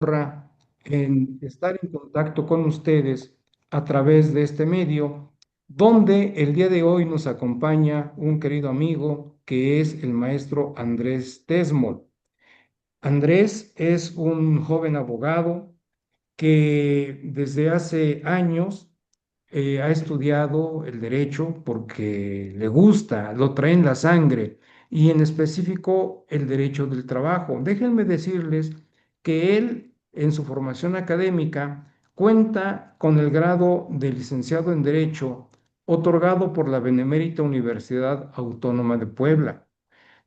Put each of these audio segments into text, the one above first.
honra en estar en contacto con ustedes a través de este medio, donde el día de hoy nos acompaña un querido amigo que es el maestro Andrés Tesmol. Andrés es un joven abogado que desde hace años ha estudiado el derecho porque le gusta, lo trae en la sangre y en específico el derecho del trabajo. Déjenme decirles que él en su formación académica cuenta con el grado de licenciado en Derecho otorgado por la Benemérita Universidad Autónoma de Puebla.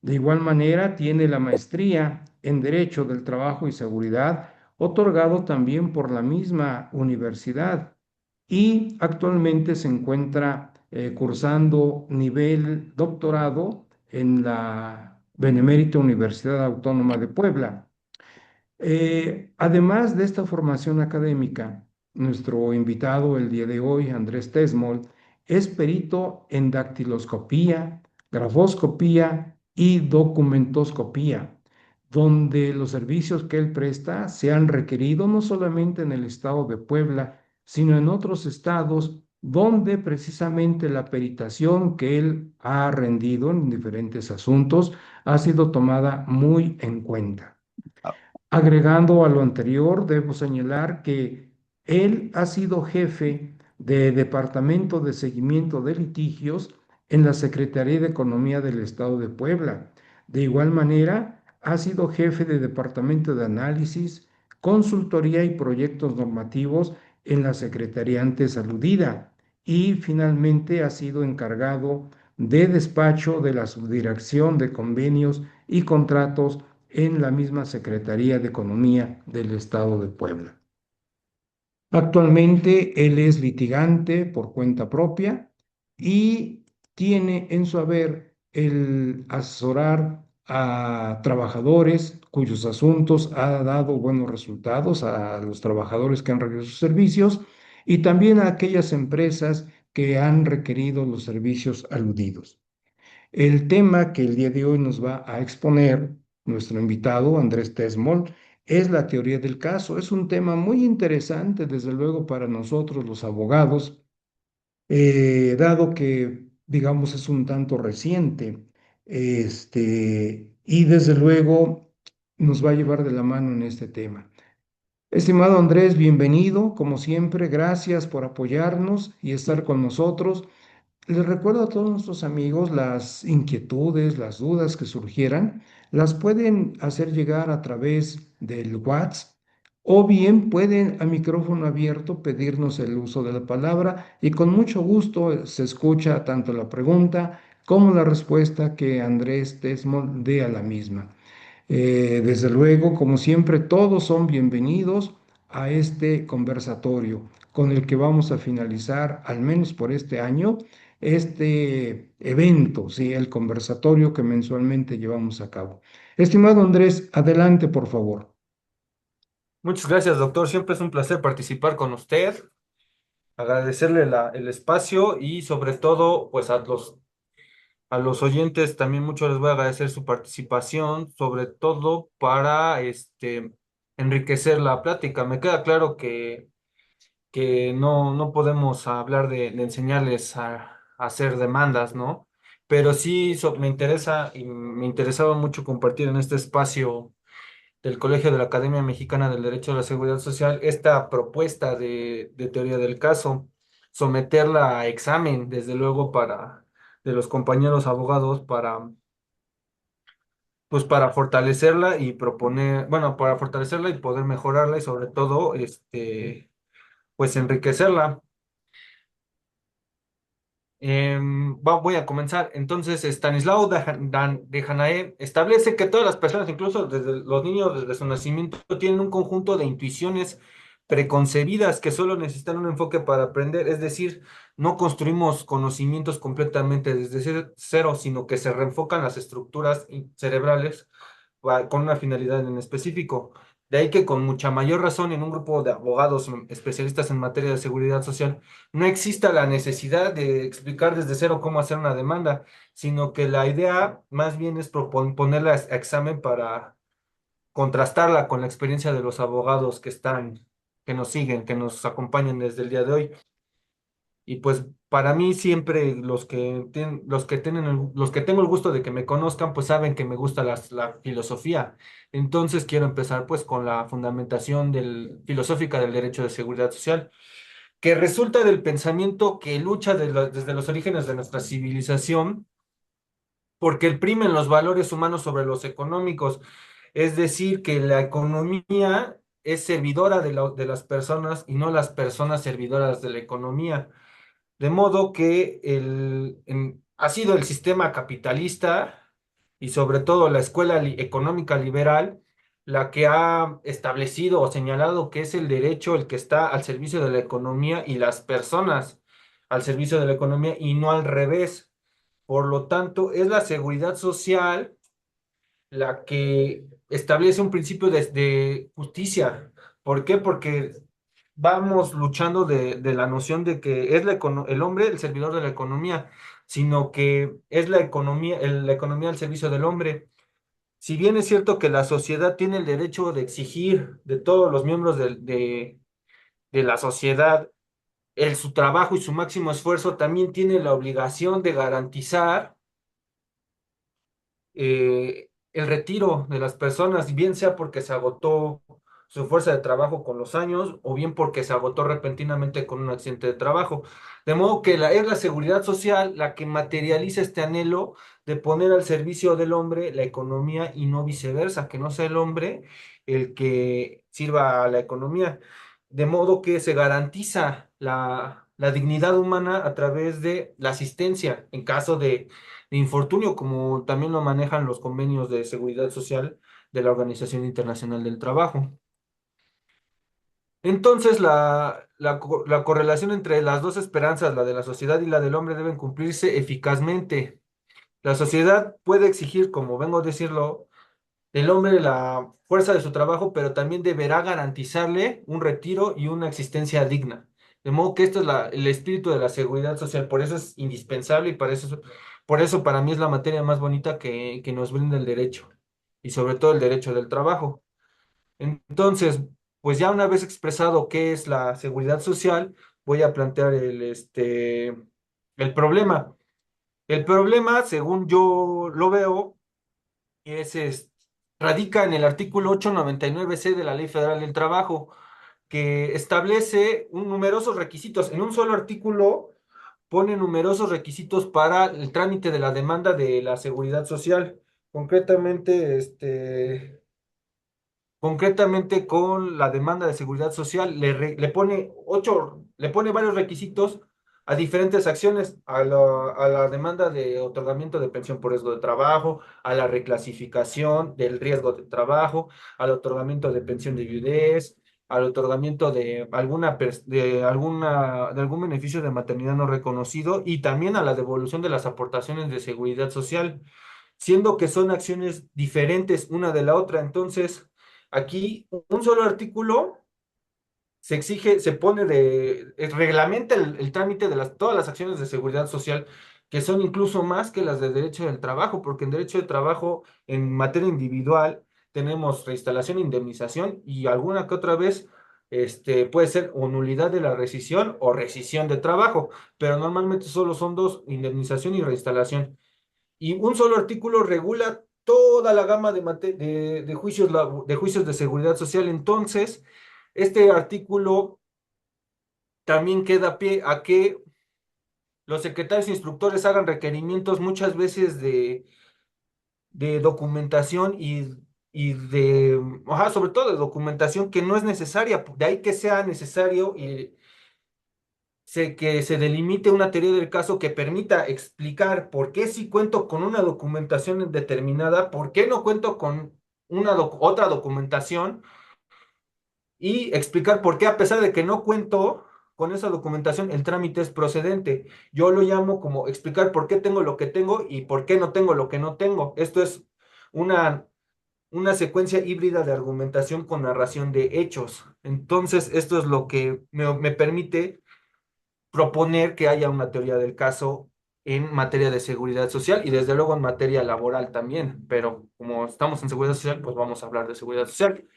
De igual manera, tiene la maestría en Derecho del Trabajo y Seguridad, otorgado también por la misma universidad, y actualmente se encuentra cursando nivel doctorado en la Benemérita Universidad Autónoma de Puebla. Además de esta formación académica, nuestro invitado el día de hoy, Andrés Tesmol, es perito en dactiloscopía, grafoscopía y documentoscopía, donde los servicios que él presta se han requerido no solamente en el estado de Puebla, sino en otros estados donde precisamente la peritación que él ha rendido en diferentes asuntos ha sido tomada muy en cuenta. Agregando a lo anterior, debo señalar que él ha sido jefe de Departamento de Seguimiento de Litigios en la Secretaría de Economía del Estado de Puebla. De igual manera, ha sido jefe de Departamento de Análisis, Consultoría y Proyectos Normativos en la Secretaría antes aludida. Y finalmente ha sido encargado de despacho de la Subdirección de Convenios y Contratos en la misma Secretaría de Economía del Estado de Puebla. Actualmente él es litigante por cuenta propia y tiene en su haber el asesorar a trabajadores cuyos asuntos ha dado buenos resultados, a los trabajadores que han requerido sus servicios y también a aquellas empresas que han requerido los servicios aludidos. El tema que el día de hoy nos va a exponer nuestro invitado, Andrés Tesmol, es la teoría del caso. Es un tema muy interesante, desde luego, para nosotros los abogados, dado que, digamos, es un tanto reciente, y desde luego nos va a llevar de la mano en este tema. Estimado Andrés, bienvenido, como siempre, gracias por apoyarnos y estar con nosotros. Les recuerdo a todos nuestros amigos las inquietudes, las dudas que surgieran, las pueden hacer llegar a través del WhatsApp o bien pueden a micrófono abierto pedirnos el uso de la palabra y con mucho gusto se escucha tanto la pregunta como la respuesta que Andrés Tesmol dé a la misma. Desde luego, como siempre, todos son bienvenidos a este conversatorio con el que vamos a finalizar, al menos por este año, este evento, ¿sí? El conversatorio que mensualmente llevamos a cabo. Estimado Andrés, adelante, por favor. Muchas gracias, doctor. Siempre es un placer participar con usted, agradecerle el espacio y sobre todo, pues a los oyentes también mucho les voy a agradecer su participación, sobre todo para enriquecer la plática. Me queda claro que no podemos hablar de enseñarles a hacer demandas, ¿no? Pero sí me interesa y me interesaba mucho compartir en este espacio del Colegio de la Academia Mexicana del Derecho a la Seguridad Social esta propuesta de teoría del caso, someterla a examen, desde luego, de los compañeros abogados pues para fortalecerla y proponer, bueno, para fortalecerla y poder mejorarla y sobre todo, pues enriquecerla. Voy a comenzar. Entonces, Stanislao de Hanaé establece que todas las personas, incluso desde los niños desde su nacimiento, tienen un conjunto de intuiciones preconcebidas que solo necesitan un enfoque para aprender. Es decir, no construimos conocimientos completamente desde cero, sino que se reenfocan las estructuras cerebrales con una finalidad en específico. De ahí que con mucha mayor razón en un grupo de abogados especialistas en materia de seguridad social no exista la necesidad de explicar desde cero cómo hacer una demanda, sino que la idea más bien es ponerla a examen para contrastarla con la experiencia de los abogados que están, que nos siguen, que nos acompañan desde el día de hoy. Y pues para mí siempre los que tengo el gusto de que me conozcan, pues saben que me gusta la filosofía. Entonces quiero empezar pues con la fundamentación filosófica del derecho de seguridad social, que resulta del pensamiento que lucha desde los orígenes de nuestra civilización, porque primen los valores humanos sobre los económicos. Es decir, que la economía es servidora de las personas y no las personas servidoras de la economía. De modo que ha sido el sistema capitalista y sobre todo la escuela económica liberal la que ha establecido o señalado que es el derecho el que está al servicio de la economía y las personas al servicio de la economía y no al revés. Por lo tanto, es la seguridad social la que establece un principio de justicia. ¿Por qué? Porque vamos luchando de la noción de que es el hombre el servidor de la economía, sino que es la economía, la economía al servicio del hombre. Si bien es cierto que la sociedad tiene el derecho de exigir de todos los miembros de la sociedad su trabajo y su máximo esfuerzo, también tiene la obligación de garantizar el retiro de las personas, bien sea porque se agotó su fuerza de trabajo con los años o bien porque se agotó repentinamente con un accidente de trabajo. De modo que es la seguridad social la que materializa este anhelo de poner al servicio del hombre la economía y no viceversa, que no sea el hombre el que sirva a la economía. De modo que se garantiza la dignidad humana a través de la asistencia en caso de infortunio, como también lo manejan los convenios de seguridad social de la Organización Internacional del Trabajo. Entonces, la correlación entre las dos esperanzas, la de la sociedad y la del hombre, deben cumplirse eficazmente. La sociedad puede exigir, como vengo a decirlo, del hombre la fuerza de su trabajo, pero también deberá garantizarle un retiro y una existencia digna. De modo que esto es el espíritu de la seguridad social, por eso es indispensable y por eso para mí es la materia más bonita que nos brinda el derecho y sobre todo el derecho del trabajo. Entonces, pues ya una vez expresado qué es la seguridad social, voy a plantear el problema. El problema, según yo lo veo, radica en el artículo 899C de la Ley Federal del Trabajo, que establece numerosos requisitos. En un solo artículo pone numerosos requisitos para el trámite de la demanda de la seguridad social. Concretamente, concretamente con la demanda de seguridad social, le pone varios requisitos a diferentes acciones, a la demanda de otorgamiento de pensión por riesgo de trabajo, a la reclasificación del riesgo de trabajo, al otorgamiento de pensión de viudez, al otorgamiento de algún beneficio de maternidad no reconocido y también a la devolución de las aportaciones de seguridad social, siendo que son acciones diferentes una de la otra. Entonces, aquí un solo artículo se exige, reglamenta el trámite de todas las acciones de seguridad social, que son incluso más que las de derecho del trabajo, porque en derecho del trabajo, en materia individual, tenemos reinstalación, indemnización y alguna que otra vez, puede ser o nulidad de la rescisión o rescisión de trabajo, pero normalmente solo son dos, indemnización y reinstalación. Y un solo artículo regula toda la gama de juicios, de juicios de seguridad social. Entonces, este artículo también queda pie a que los secretarios e instructores hagan requerimientos muchas veces de documentación sobre todo de documentación que no es necesaria, de ahí que sea necesario y que se delimite una teoría del caso que permita explicar por qué si cuento con una documentación determinada, por qué no cuento con otra documentación y explicar por qué a pesar de que no cuento con esa documentación, el trámite es procedente. Yo lo llamo como explicar por qué tengo lo que tengo y por qué no tengo lo que no tengo. Esto es una, una secuencia híbrida de argumentación con narración de hechos. Entonces, esto es lo que me permite proponer que haya una teoría del caso en materia de seguridad social y desde luego en materia laboral también, pero como estamos en seguridad social, pues vamos a hablar de seguridad social.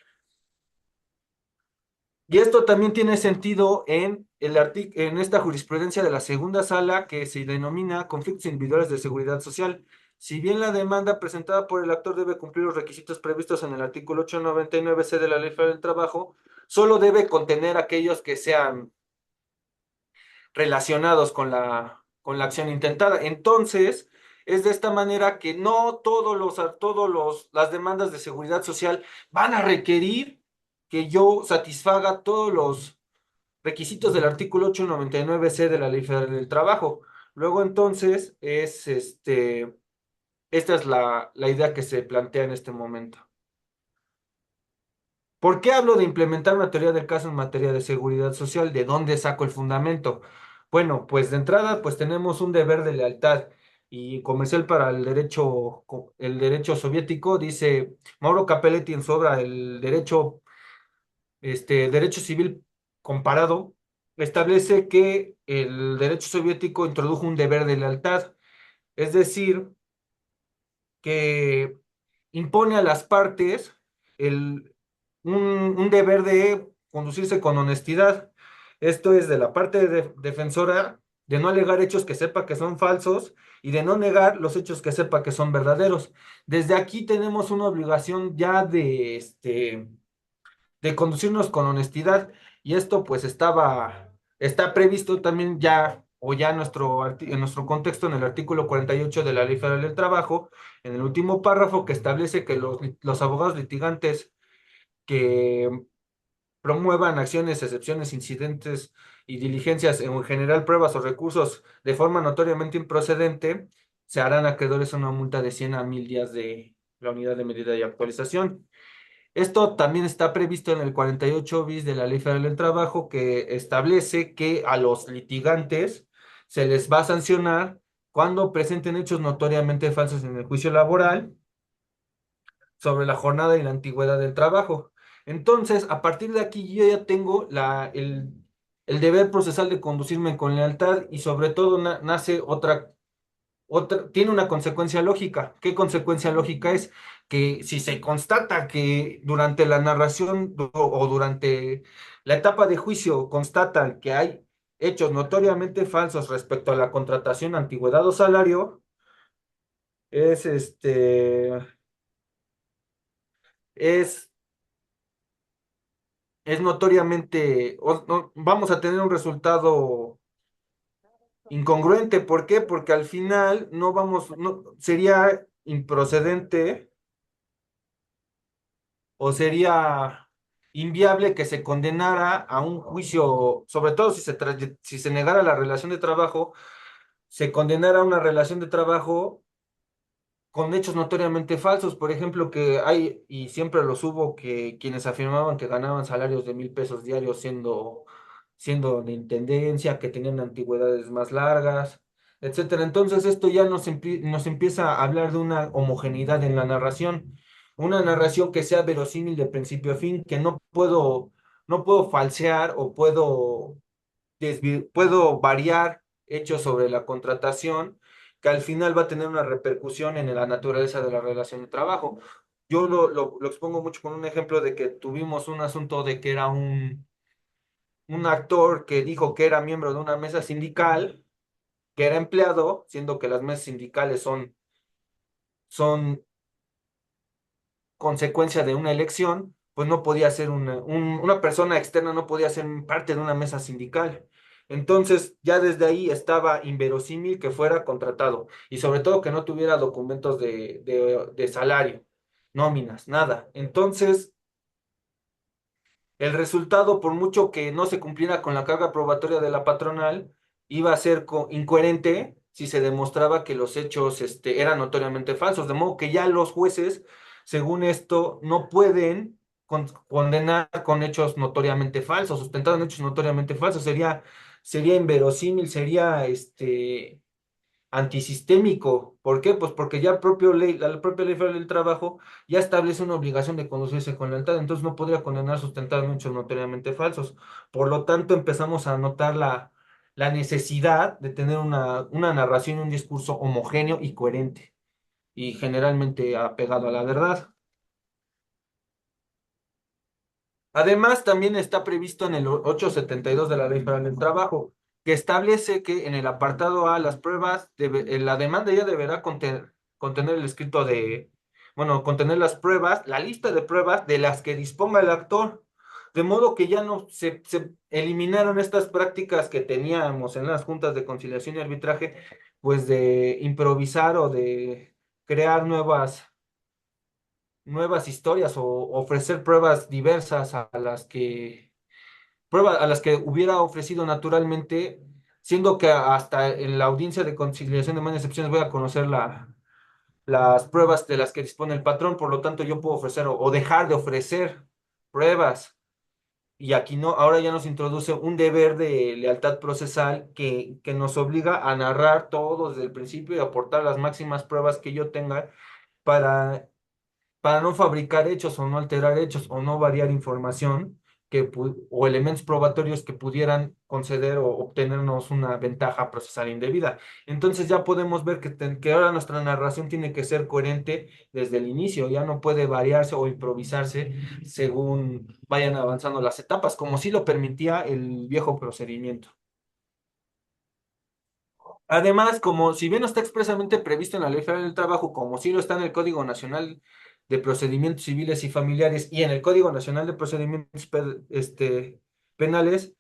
Y esto también tiene sentido en en esta jurisprudencia de la segunda sala que se denomina conflictos individuales de seguridad social. Si bien la demanda presentada por el actor debe cumplir los requisitos previstos en el artículo 899C de la Ley Federal del Trabajo, solo debe contener aquellos que sean relacionados con la acción intentada. Entonces, es de esta manera que no las demandas de seguridad social van a requerir que yo satisfaga todos los requisitos del artículo 899C de la Ley Federal del Trabajo. Luego, entonces, esta es la idea que se plantea en este momento. ¿Por qué hablo de implementar una teoría del caso en materia de seguridad social? ¿De dónde saco el fundamento? Bueno, pues de entrada, pues tenemos un deber de lealtad y comercial para el derecho soviético, dice Mauro Capelletti en su obra El derecho, derecho civil comparado, establece que el derecho soviético introdujo un deber de lealtad, es decir, que impone a las partes el, un deber de conducirse con honestidad. Esto es de la parte defensora de no alegar hechos que sepa que son falsos y de no negar los hechos que sepa que son verdaderos. Desde aquí tenemos una obligación ya de conducirnos con honestidad y esto pues está previsto también ya o ya en en nuestro contexto en el artículo 48 de la Ley Federal del Trabajo, en el último párrafo que establece que los abogados litigantes que promuevan acciones, excepciones, incidentes y diligencias en general pruebas o recursos de forma notoriamente improcedente, se harán acreedores a una multa de 100 a 1000 días de la unidad de medida y actualización. Esto también está previsto en el 48 bis de la Ley Federal del Trabajo, que establece que a los litigantes se les va a sancionar cuando presenten hechos notoriamente falsos en el juicio laboral sobre la jornada y la antigüedad del trabajo. Entonces, a partir de aquí yo ya tengo el deber procesal de conducirme con lealtad y sobre todo nace tiene una consecuencia lógica. ¿Qué consecuencia lógica es? Que si se constata que durante la narración o durante la etapa de juicio constatan que hay hechos notoriamente falsos respecto a la contratación, antigüedad o salario, es es, es notoriamente, vamos a tener un resultado incongruente. ¿Por qué? Porque al final sería improcedente o sería inviable que se condenara a un juicio, sobre todo si se negara la relación de trabajo, se condenara a una relación de trabajo con hechos notoriamente falsos. Por ejemplo, que hay, y siempre los hubo, que quienes afirmaban que ganaban salarios de 1000 pesos diarios siendo de intendencia, que tenían antigüedades más largas, etcétera. Entonces esto ya nos empieza a hablar de una homogeneidad en la narración, una narración que sea verosímil de principio a fin, que no puedo falsear o puedo variar hechos sobre la contratación, que al final va a tener una repercusión en la naturaleza de la relación de trabajo. Yo lo expongo mucho con un ejemplo de que tuvimos un asunto de que era un actor que dijo que era miembro de una mesa sindical, que era empleado, siendo que las mesas sindicales son consecuencia de una elección, pues no podía ser una persona externa, no podía ser parte de una mesa sindical. Entonces, ya desde ahí estaba inverosímil que fuera contratado y sobre todo que no tuviera documentos de salario, nóminas, nada. Entonces, el resultado, por mucho que no se cumpliera con la carga probatoria de la patronal, iba a ser incoherente si se demostraba que los hechos eran notoriamente falsos. De modo que ya los jueces, según esto, no pueden condenar con hechos notoriamente falsos, sustentado en hechos notoriamente falsos. Sería inverosímil, sería antisistémico. ¿Por qué? Pues porque ya la propia ley federal del trabajo ya establece una obligación de conducirse con lealtad, entonces no podría condenar sustentado en hechos notoriamente falsos. Por lo tanto, empezamos a notar la la necesidad de tener una narración y un discurso homogéneo y coherente, y generalmente apegado a la verdad. Además, también está previsto en el 872 de la Ley Federal del Trabajo, que establece que en el apartado A, las pruebas, la demanda ya deberá contener el escrito bueno, contener las pruebas, la lista de pruebas de las que disponga el actor, de modo que ya no se eliminaron estas prácticas que teníamos en las juntas de conciliación y arbitraje, pues de improvisar o de crear nuevas historias o ofrecer pruebas diversas a las que hubiera ofrecido naturalmente, siendo que hasta en la audiencia de conciliación de malas excepciones voy a conocer las pruebas de las que dispone el patrón, por lo tanto yo puedo ofrecer o dejar de ofrecer pruebas. Y aquí no, ahora ya nos introduce un deber de lealtad procesal que nos obliga a narrar todo desde el principio y aportar las máximas pruebas que yo tenga para no fabricar hechos o no alterar hechos o no variar información o elementos probatorios que pudieran conceder o obtenernos una ventaja procesal indebida. Entonces ya podemos ver que ahora nuestra narración tiene que ser coherente desde el inicio, ya no puede variarse o improvisarse según vayan avanzando las etapas, como sí lo permitía el viejo procedimiento. Además, como si bien no está expresamente previsto en la Ley Federal del Trabajo, como sí lo está en el Código Nacional de Procedimientos Civiles y Familiares y en el Código Nacional de Procedimientos Penales,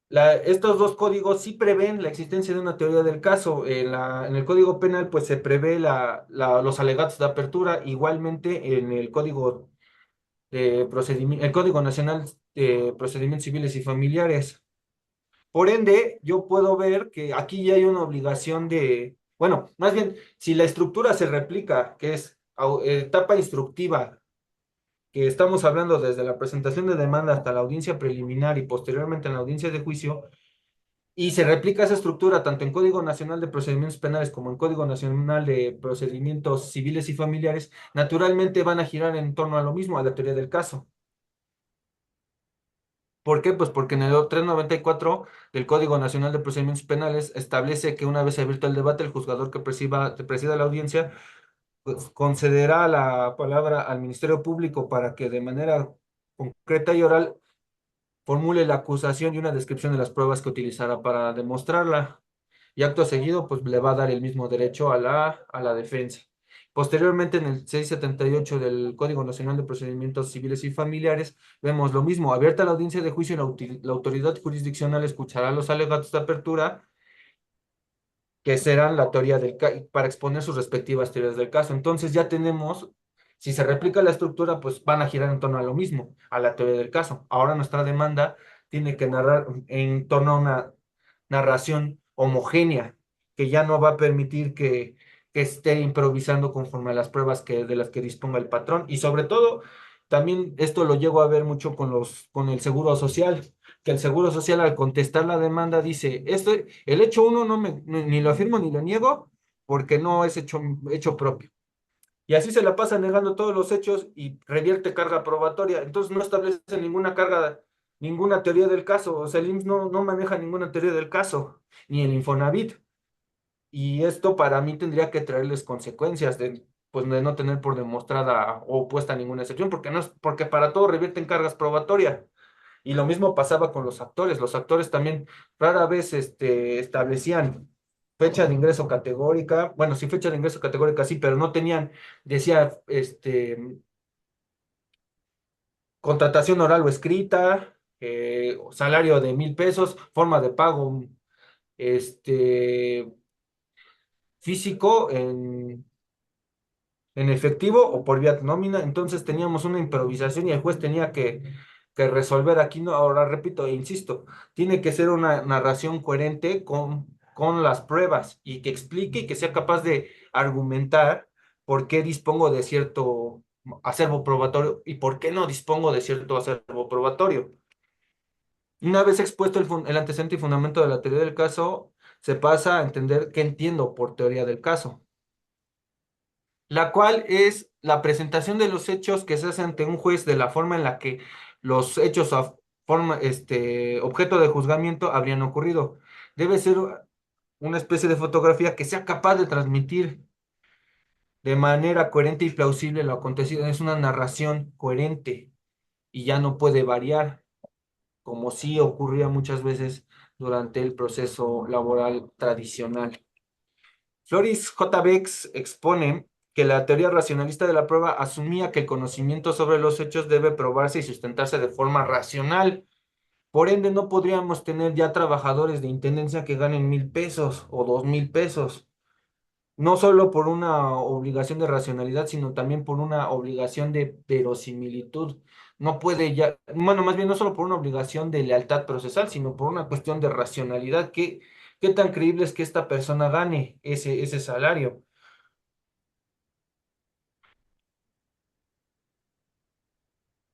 estos dos códigos sí prevén la existencia de una teoría del caso. En el Código Penal, pues se prevé los alegatos de apertura, igualmente en el Código el Código Nacional de Procedimientos Civiles y Familiares. Por ende, yo puedo ver que aquí ya hay una obligación bueno, más bien, si la estructura se replica, que es etapa instructiva, que estamos hablando desde la presentación de demanda hasta la audiencia preliminar y posteriormente en la audiencia de juicio, y se replica esa estructura tanto en Código Nacional de Procedimientos Penales como en Código Nacional de Procedimientos Civiles y Familiares, naturalmente van a girar en torno a lo mismo, a la teoría del caso. ¿Por qué? Pues porque en el 394 del Código Nacional de Procedimientos Penales establece que una vez abierto el debate, el juzgador que presida la audiencia pues, concederá la palabra al Ministerio Público para que de manera concreta y oral formule la acusación y una descripción de las pruebas que utilizará para demostrarla. Y acto seguido, pues le va a dar el mismo derecho a la defensa. Posteriormente, en el 678 del Código Nacional de Procedimientos Civiles y Familiares, vemos lo mismo. Abierta la audiencia de juicio, la autoridad jurisdiccional escuchará los alegatos de apertura, que serán la teoría para exponer sus respectivas teorías del caso. Entonces ya tenemos, si se replica la estructura, pues van a girar en torno a lo mismo, a la teoría del caso. Ahora nuestra demanda tiene que narrar en torno a una narración homogénea, que ya no va a permitir que esté improvisando conforme a las pruebas de las que disponga el patrón. Y sobre todo, también esto lo llego a ver mucho con el seguro social, que el seguro social al contestar la demanda dice, el hecho uno ni lo afirmo ni lo niego porque no es hecho propio. Y así se la pasa negando todos los hechos y revierte carga probatoria. Entonces no establece ninguna carga, ninguna teoría del caso. O sea, el IMSS no maneja ninguna teoría del caso, ni el Infonavit. Y esto para mí tendría que traerles consecuencias pues, de no tener por demostrada o puesta ninguna excepción, porque para todo revierten cargas probatorias. Y lo mismo pasaba con los actores. Los actores también rara vez establecían fecha de ingreso categórica. Bueno, sí, fecha de ingreso categórica sí, pero no tenían, decía, contratación oral o escrita, salario de 1,000 pesos, forma de pago, este, físico en efectivo o por vía nómina. Entonces teníamos una improvisación y el juez tenía que resolver aquí. No, ahora repito e insisto, tiene que ser una narración coherente con las pruebas y que explique y que sea capaz de argumentar por qué dispongo de cierto acervo probatorio y por qué no dispongo de cierto acervo probatorio. Una vez expuesto el antecedente y fundamento de la teoría del caso, se pasa a entender qué entiendo por teoría del caso, la cual es la presentación de los hechos que se hace ante un juez de la forma en la que los hechos objeto de juzgamiento habrían ocurrido. Debe ser una especie de fotografía que sea capaz de transmitir de manera coherente y plausible lo acontecido. Es una narración coherente y ya no puede variar, como sí ocurría muchas veces durante el proceso laboral tradicional. Floris J. Bex expone que la teoría racionalista de la prueba asumía que el conocimiento sobre los hechos debe probarse y sustentarse de forma racional. Por ende, no podríamos tener ya trabajadores de intendencia que ganen 1,000 pesos o 2,000 pesos, no solo por una obligación de racionalidad, sino también por una obligación de verosimilitud. No puede ya, bueno, más bien no solo por una obligación de lealtad procesal, sino por una cuestión de racionalidad. ¿Qué tan creíble es que esta persona gane ese salario?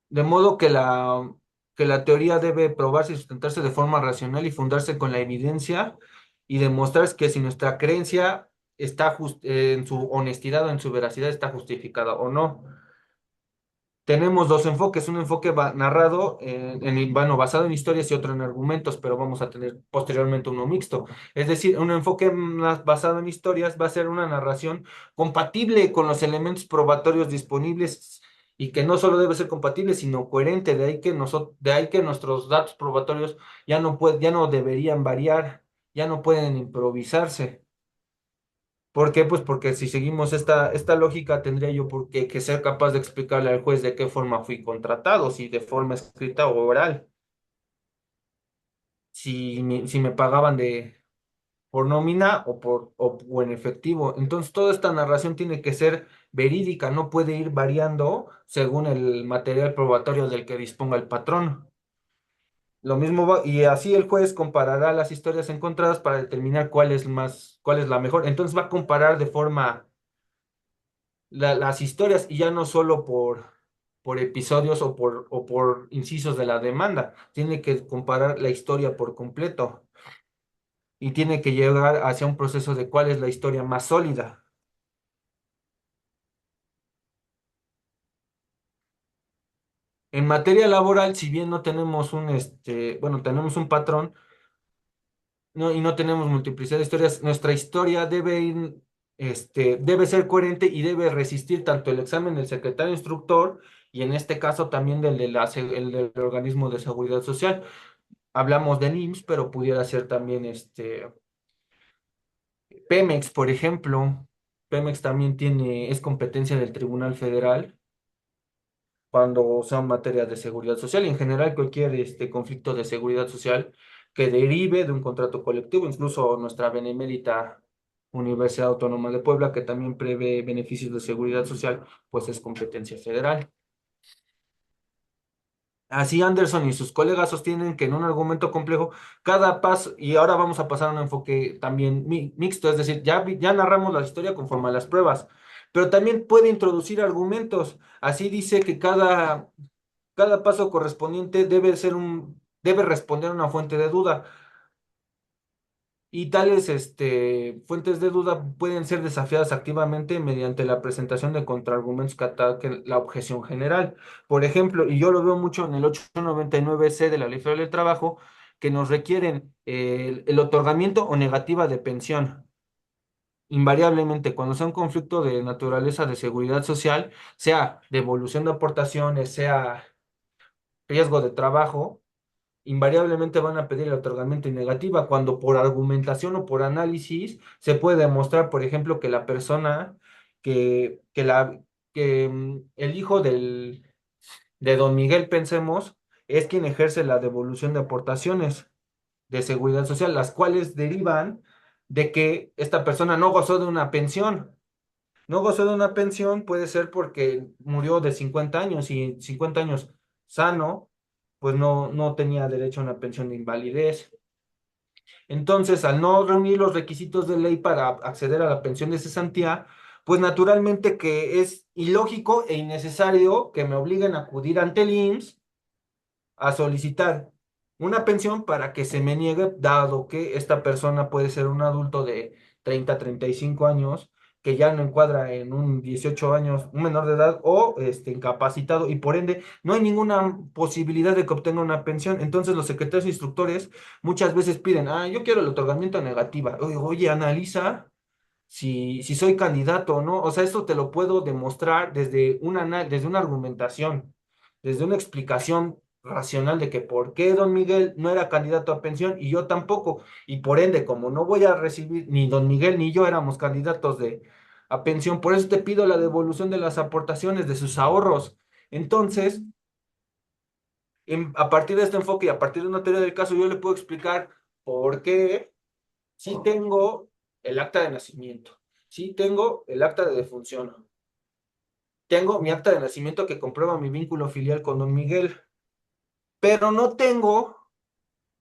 De modo que la teoría debe probarse y sustentarse de forma racional y fundarse con la evidencia y demostrar que si nuestra creencia está en su honestidad o en su veracidad está justificada o no. Tenemos dos enfoques, un enfoque narrado, bueno, basado en historias y otro en argumentos, pero vamos a tener posteriormente uno mixto. Es decir, un enfoque más basado en historias va a ser una narración compatible con los elementos probatorios disponibles y que no solo debe ser compatible, sino coherente. De ahí que nuestros datos probatorios ya no deberían variar, ya no pueden improvisarse. ¿Por qué? Pues porque si seguimos esta lógica, tendría yo que ser capaz de explicarle al juez de qué forma fui contratado, si de forma escrita o oral, si me pagaban por nómina o en efectivo. Entonces, toda esta narración tiene que ser verídica, no puede ir variando según el material probatorio del que disponga el patrón. Lo mismo y así el juez comparará las historias encontradas para determinar cuál es la mejor. Entonces va a comparar de forma las historias y ya no solo por episodios o por incisos de la demanda. Tiene que comparar la historia por completo y tiene que llegar hacia un proceso de cuál es la historia más sólida. En materia laboral, si bien no tenemos bueno, tenemos un patrón, no, y no tenemos multiplicidad de historias, nuestra historia debe ser coherente y debe resistir tanto el examen del secretario instructor y en este caso también el del organismo de seguridad social. Hablamos de IMSS, pero pudiera ser también Pemex, por ejemplo. Pemex también es competencia del Tribunal Federal cuando son materias de seguridad social y en general cualquier conflicto de seguridad social que derive de un contrato colectivo, incluso nuestra benemérita Universidad Autónoma de Puebla, que también prevé beneficios de seguridad social, pues es competencia federal. Así Anderson y sus colegas sostienen que en un argumento complejo, cada paso, y ahora vamos a pasar a un enfoque también mixto, es decir, ya narramos la historia conforme a las pruebas, pero también puede introducir argumentos. Así dice que cada paso correspondiente debe responder a una fuente de duda. Y tales fuentes de duda pueden ser desafiadas activamente mediante la presentación de contraargumentos que ataquen la objeción general. Por ejemplo, y yo lo veo mucho en el 899C de la Ley Federal del Trabajo, que nos requieren el otorgamiento o negativa de pensión. Invariablemente, cuando sea un conflicto de naturaleza de seguridad social, sea devolución de aportaciones, sea riesgo de trabajo, invariablemente van a pedir el otorgamiento y negativa, cuando por argumentación o por análisis se puede demostrar, por ejemplo, que la persona, que el hijo de don Miguel, pensemos, es quien ejerce la devolución de aportaciones de seguridad social, las cuales derivan de que esta persona no gozó de una pensión. No gozó de una pensión puede ser porque murió de 50 años y 50 años sano, pues no tenía derecho a una pensión de invalidez. Entonces, al no reunir los requisitos de ley para acceder a la pensión de cesantía, pues naturalmente que es ilógico e innecesario que me obliguen a acudir ante el IMSS a solicitar una pensión para que se me niegue, dado que esta persona puede ser un adulto de 30 a 35 años que ya no encuadra en un 18 años, un menor de edad o incapacitado y por ende no hay ninguna posibilidad de que obtenga una pensión. Entonces los secretarios instructores muchas veces piden, yo quiero el otorgamiento negativa. Oye, oye, analiza si soy candidato o no. O sea, esto te lo puedo demostrar desde una argumentación, desde una explicación racional de que por qué don Miguel no era candidato a pensión y yo tampoco. Y por ende, como no voy a recibir, ni don Miguel ni yo éramos candidatos a pensión, por eso te pido la devolución de las aportaciones de sus ahorros. Entonces, a partir de este enfoque y a partir de una teoría del caso, yo le puedo explicar por qué sí tengo el acta de nacimiento, sí tengo el acta de defunción, tengo mi acta de nacimiento que comprueba mi vínculo filial con don Miguel, pero no tengo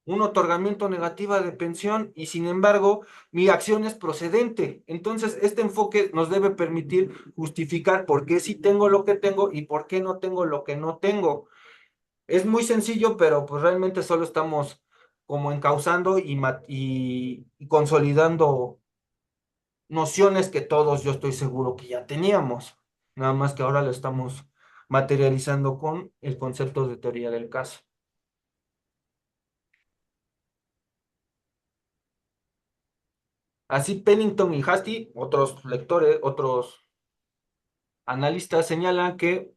un otorgamiento negativa de pensión y sin embargo mi acción es procedente. Entonces, este enfoque nos debe permitir justificar por qué sí tengo lo que tengo y por qué no tengo lo que no tengo. Es muy sencillo, pero pues realmente solo estamos como encauzando y consolidando nociones que todos yo estoy seguro que ya teníamos, nada más que ahora lo estamos materializando con el concepto de teoría del caso. Así Pennington y Hastie, otros lectores, otros analistas señalan que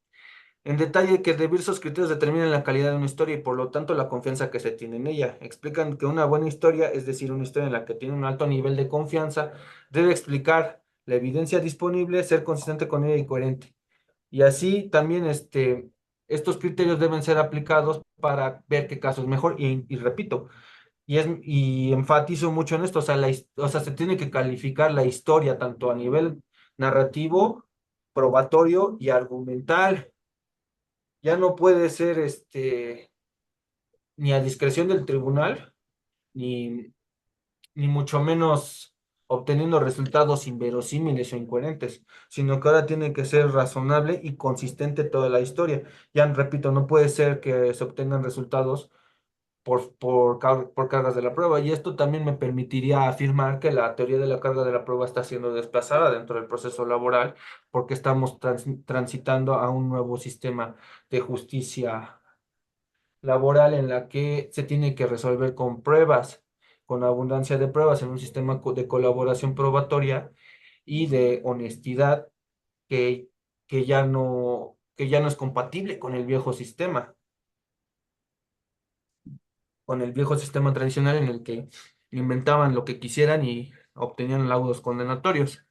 en detalle que diversos criterios determinan la calidad de una historia y por lo tanto la confianza que se tiene en ella. Explican que una buena historia, es decir, una historia en la que tiene un alto nivel de confianza, debe explicar la evidencia disponible, ser consistente con ella y coherente. Y así también estos criterios deben ser aplicados para ver qué caso es mejor. Y repito, y enfatizo mucho en esto, o sea, o sea, se tiene que calificar la historia tanto a nivel narrativo, probatorio y argumental. Ya no puede ser ni a discreción del tribunal, ni, ni mucho menos obteniendo resultados inverosímiles o incoherentes, sino que ahora tiene que ser razonable y consistente toda la historia. Ya repito, no puede ser que se obtengan resultados por cargas de la prueba, y esto también me permitiría afirmar que la teoría de la carga de la prueba está siendo desplazada dentro del proceso laboral, porque estamos transitando a un nuevo sistema de justicia laboral en la que se tiene que resolver con pruebas, con abundancia de pruebas en un sistema de colaboración probatoria y de honestidad que, que ya no es compatible con el viejo sistema tradicional en el que inventaban lo que quisieran y obtenían laudos condenatorios.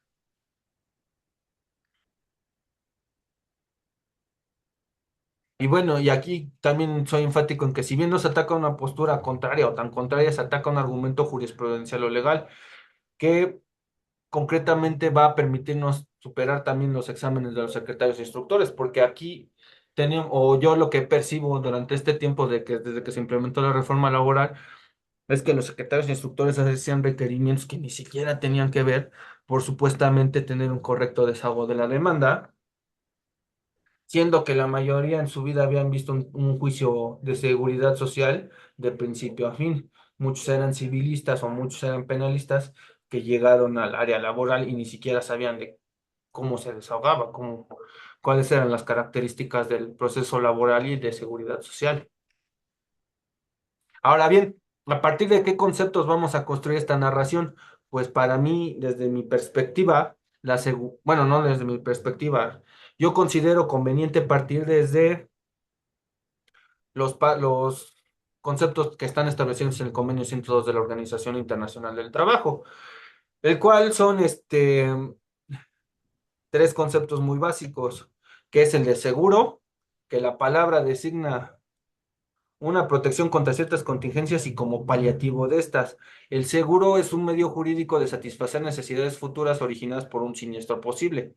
Y bueno, y aquí también soy enfático en que si bien no se ataca una postura contraria o tan contraria, se ataca un argumento jurisprudencial o legal que concretamente va a permitirnos superar también los exámenes de los secretarios instructores, porque aquí tenemos, o yo lo que percibo durante este tiempo desde que se implementó la reforma laboral, es que los secretarios instructores hacían requerimientos que ni siquiera tenían que ver por supuestamente tener un correcto desahogo de la demanda, siendo que la mayoría en su vida habían visto un juicio de seguridad social de principio a fin. Muchos eran civilistas o muchos eran penalistas que llegaron al área laboral y ni siquiera sabían de cómo se desahogaba, cuáles eran las características del proceso laboral y de seguridad social. Ahora bien, ¿a partir de qué conceptos vamos a construir esta narración? Pues para mí, desde mi perspectiva, bueno, no desde mi perspectiva, yo considero conveniente partir desde los conceptos que están establecidos en el convenio 102 de la Organización Internacional del Trabajo, el cual son tres conceptos muy básicos, que es el de seguro, que la palabra designa una protección contra ciertas contingencias y como paliativo de estas. El seguro es un medio jurídico de satisfacer necesidades futuras originadas por un siniestro posible.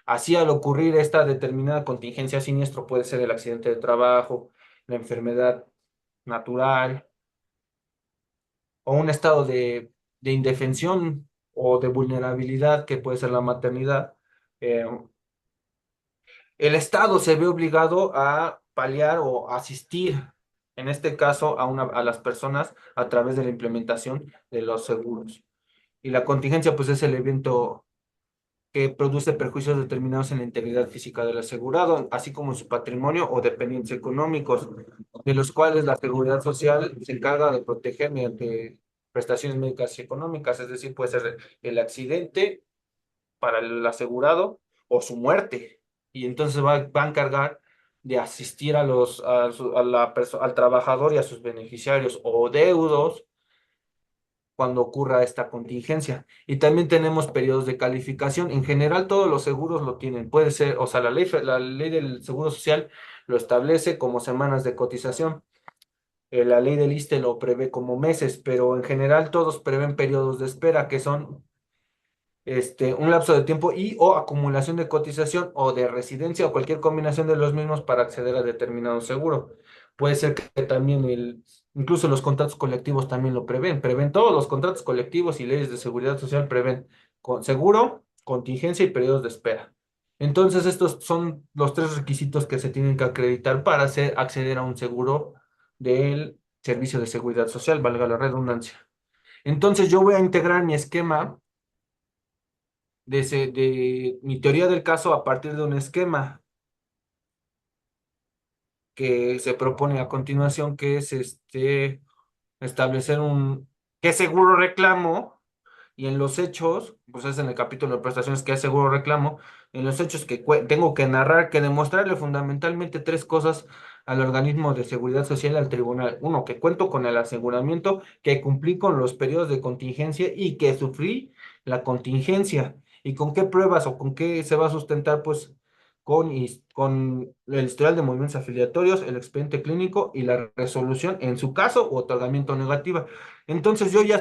Así, al ocurrir esta determinada contingencia siniestro, puede ser el accidente de trabajo, la enfermedad natural o un estado de indefensión o de vulnerabilidad que puede ser la maternidad. eh, el Estado se ve obligado a paliar o asistir, en este caso, a las personas a través de la implementación de los seguros. Y la contingencia, pues, es el evento que produce perjuicios determinados en la integridad física del asegurado, así como en su patrimonio o dependientes económicos, de los cuales la seguridad social se encarga de proteger mediante prestaciones médicas y económicas, es decir, puede ser el accidente para el asegurado o su muerte. Y entonces va a encargar de asistir al trabajador y a sus beneficiarios o deudos cuando ocurra esta contingencia. Y también tenemos periodos de calificación. En general, todos los seguros lo tienen. Puede ser, o sea, la ley del Seguro Social lo establece como semanas de cotización. La ley del ISSSTE lo prevé como meses, pero en general todos prevén periodos de espera que son un lapso de tiempo y o acumulación de cotización o de residencia o cualquier combinación de los mismos para acceder a determinado seguro. Puede ser que también incluso los contratos colectivos también lo prevén todos los contratos colectivos y leyes de seguridad social prevén seguro, contingencia y periodos de espera. Entonces, estos son los tres requisitos que se tienen que acreditar para acceder a un seguro del servicio de seguridad social, valga la redundancia. Entonces, yo voy a integrar mi esquema de mi teoría del caso a partir de un esquema que se propone a continuación, que es establecer qué seguro reclamo y en los hechos, pues es en el capítulo de prestaciones que es seguro reclamo, en los hechos que tengo que narrar, que demostrarle fundamentalmente tres cosas al organismo de seguridad social y al tribunal. Uno, que cuento con el aseguramiento, que cumplí con los periodos de contingencia y que sufrí la contingencia. ¿Y con qué pruebas o con qué se va a sustentar? Pues con el historial de movimientos afiliatorios, el expediente clínico y la resolución en su caso o otorgamiento negativa. Entonces yo ya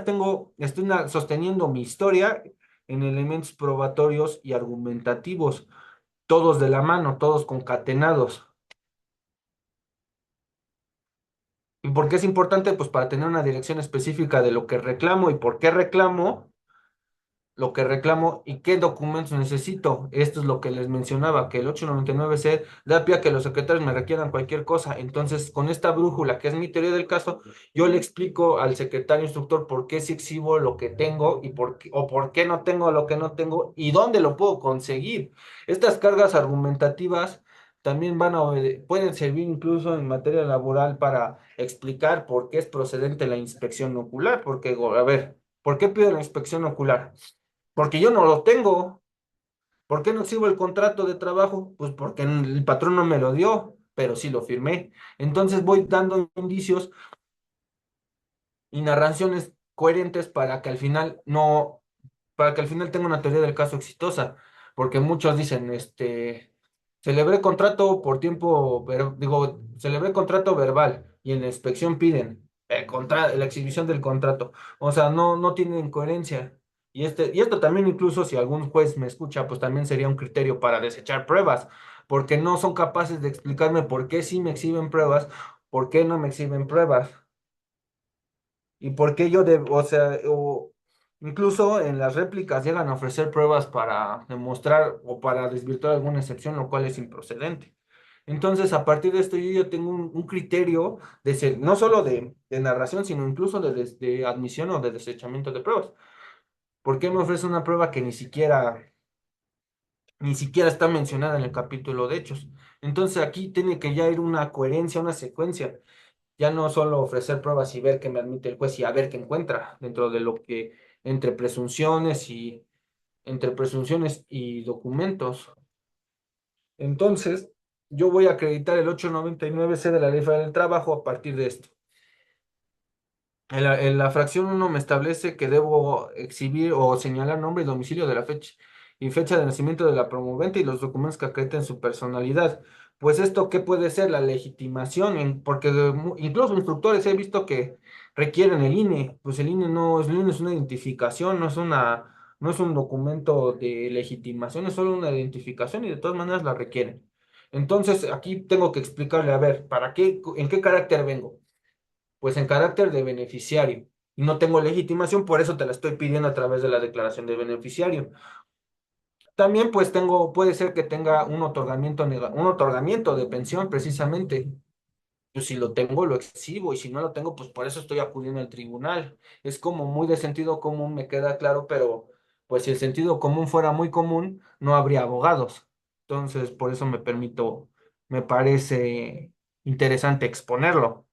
estoy sosteniendo mi historia en elementos probatorios y argumentativos, todos de la mano, todos concatenados. ¿Y por qué es importante? Pues para tener una dirección específica de lo que reclamo y por qué reclamo lo que reclamo y qué documentos necesito. Esto es lo que les mencionaba, que el 899C da pie a que los secretarios me requieran cualquier cosa. Entonces, con esta brújula, que es mi teoría del caso, yo le explico al secretario instructor por qué sí exhibo lo que tengo y o por qué no tengo lo que no tengo y dónde lo puedo conseguir. Estas cargas argumentativas también pueden servir incluso en materia laboral para explicar por qué es procedente la inspección ocular, porque, a ver, ¿por qué pido la inspección ocular? Porque yo no lo tengo. ¿Por qué no exhibo el contrato de trabajo? Pues porque el patrón no me lo dio, pero sí lo firmé. Entonces voy dando indicios y narraciones coherentes para que al final tenga una teoría del caso exitosa. Porque muchos dicen, celebré contrato por tiempo, celebré contrato verbal y en la inspección piden la exhibición del contrato. O sea, no tienen coherencia. Y esto también incluso si algún juez me escucha, pues también sería un criterio para desechar pruebas, porque no son capaces de explicarme por qué sí me exhiben pruebas, por qué no me exhiben pruebas. ¿Y por qué o sea, o incluso en las réplicas llegan a ofrecer pruebas para demostrar o para desvirtuar alguna excepción, lo cual es improcedente? Entonces, a partir de esto, yo ya tengo un criterio no solo de narración, sino incluso de admisión o de desechamiento de pruebas. ¿Por qué me ofrece una prueba que ni siquiera está mencionada en el capítulo de hechos? Entonces, aquí tiene que ya ir una coherencia, una secuencia. Ya no solo ofrecer pruebas y ver qué me admite el juez y a ver qué encuentra dentro de lo que entre presunciones y entre presunciones y documentos. Entonces, yo voy a acreditar el 899C de la Ley Federal del Trabajo a partir de esto. En la fracción uno me establece que debo exhibir o señalar nombre y domicilio de la fecha y fecha de nacimiento de la promovente y los documentos que acrediten su personalidad. Pues esto, ¿qué puede ser? La legitimación, porque incluso instructores he visto que requieren el INE. Pues el INE es una identificación, no es un documento de legitimación, es solo una identificación y de todas maneras la requieren. Entonces, aquí tengo que explicarle, a ver, en qué carácter vengo? Pues en carácter de beneficiario. Y no tengo legitimación, por eso te la estoy pidiendo a través de la declaración de beneficiario. También pues puede ser que tenga un otorgamiento de pensión precisamente. Pues si lo tengo, lo exhibo, y si no lo tengo, pues por eso estoy acudiendo al tribunal. Es como muy de sentido común, me queda claro, pero pues si el sentido común fuera muy común, no habría abogados. Entonces, por eso me parece interesante exponerlo.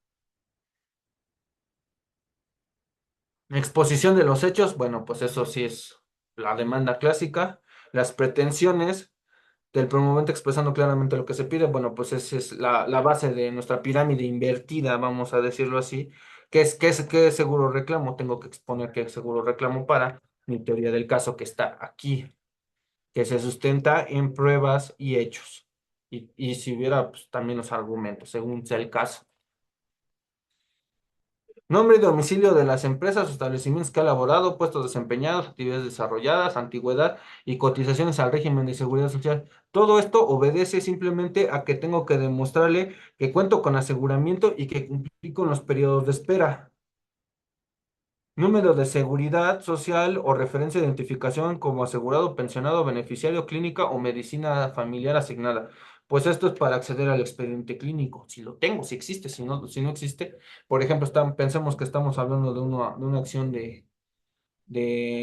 Exposición de los hechos, bueno, pues eso sí es la demanda clásica. Las pretensiones del promovente expresando claramente lo que se pide, bueno, pues esa es la base de nuestra pirámide invertida, vamos a decirlo así. ¿Qué seguro reclamo? Tengo que exponer qué seguro reclamo para mi teoría del caso que está aquí, que se sustenta en pruebas y hechos. Y si hubiera, pues también los argumentos, según sea el caso. Nombre y domicilio de las empresas o establecimientos que ha elaborado, puestos desempeñados, actividades desarrolladas, antigüedad y cotizaciones al régimen de seguridad social. Todo esto obedece simplemente a que tengo que demostrarle que cuento con aseguramiento y que cumplí con los periodos de espera. Número de seguridad social o referencia de identificación como asegurado, pensionado, beneficiario, clínica o medicina familiar asignada. Pues esto es para acceder al expediente clínico. Si lo tengo, si existe, si no existe. Por ejemplo, pensemos que estamos hablando de una acción de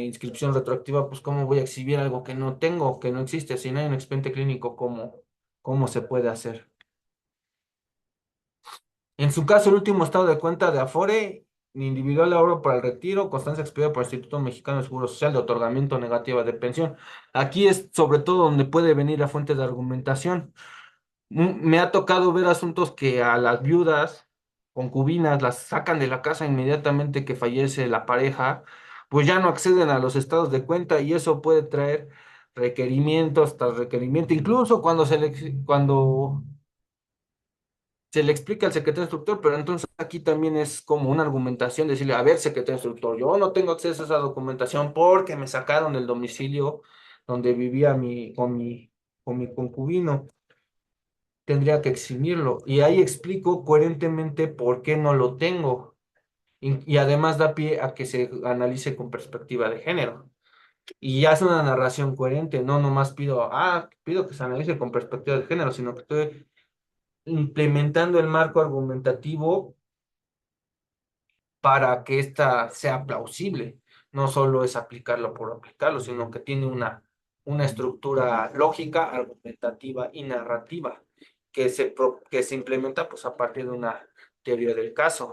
inscripción retroactiva, pues ¿cómo voy a exhibir algo que no tengo, que no existe? Si no hay un expediente clínico, ¿cómo se puede hacer? En su caso, el último estado de cuenta de Afore, individual de ahorro para el retiro, constancia expedida por el Instituto Mexicano de Seguro Social de otorgamiento negativa de pensión. Aquí es sobre todo donde puede venir la fuente de argumentación. Me ha tocado ver asuntos que a las viudas, concubinas, las sacan de la casa inmediatamente que fallece la pareja, pues ya no acceden a los estados de cuenta y eso puede traer requerimientos tras requerimiento, incluso cuando se le explica al secretario instructor, pero entonces aquí también es como una argumentación, decirle, a ver, secretario instructor, yo no tengo acceso a esa documentación porque me sacaron del domicilio donde vivía con mi concubino, tendría que eximirlo. Y ahí explico coherentemente por qué no lo tengo. Y además da pie a que se analice con perspectiva de género. Y ya es una narración coherente, no nomás pido que se analice con perspectiva de género, sino que estoy implementando el marco argumentativo para que ésta sea plausible. No solo es aplicarlo por aplicarlo, sino que tiene una estructura lógica, argumentativa y narrativa que se implementa pues, a partir de una teoría del caso.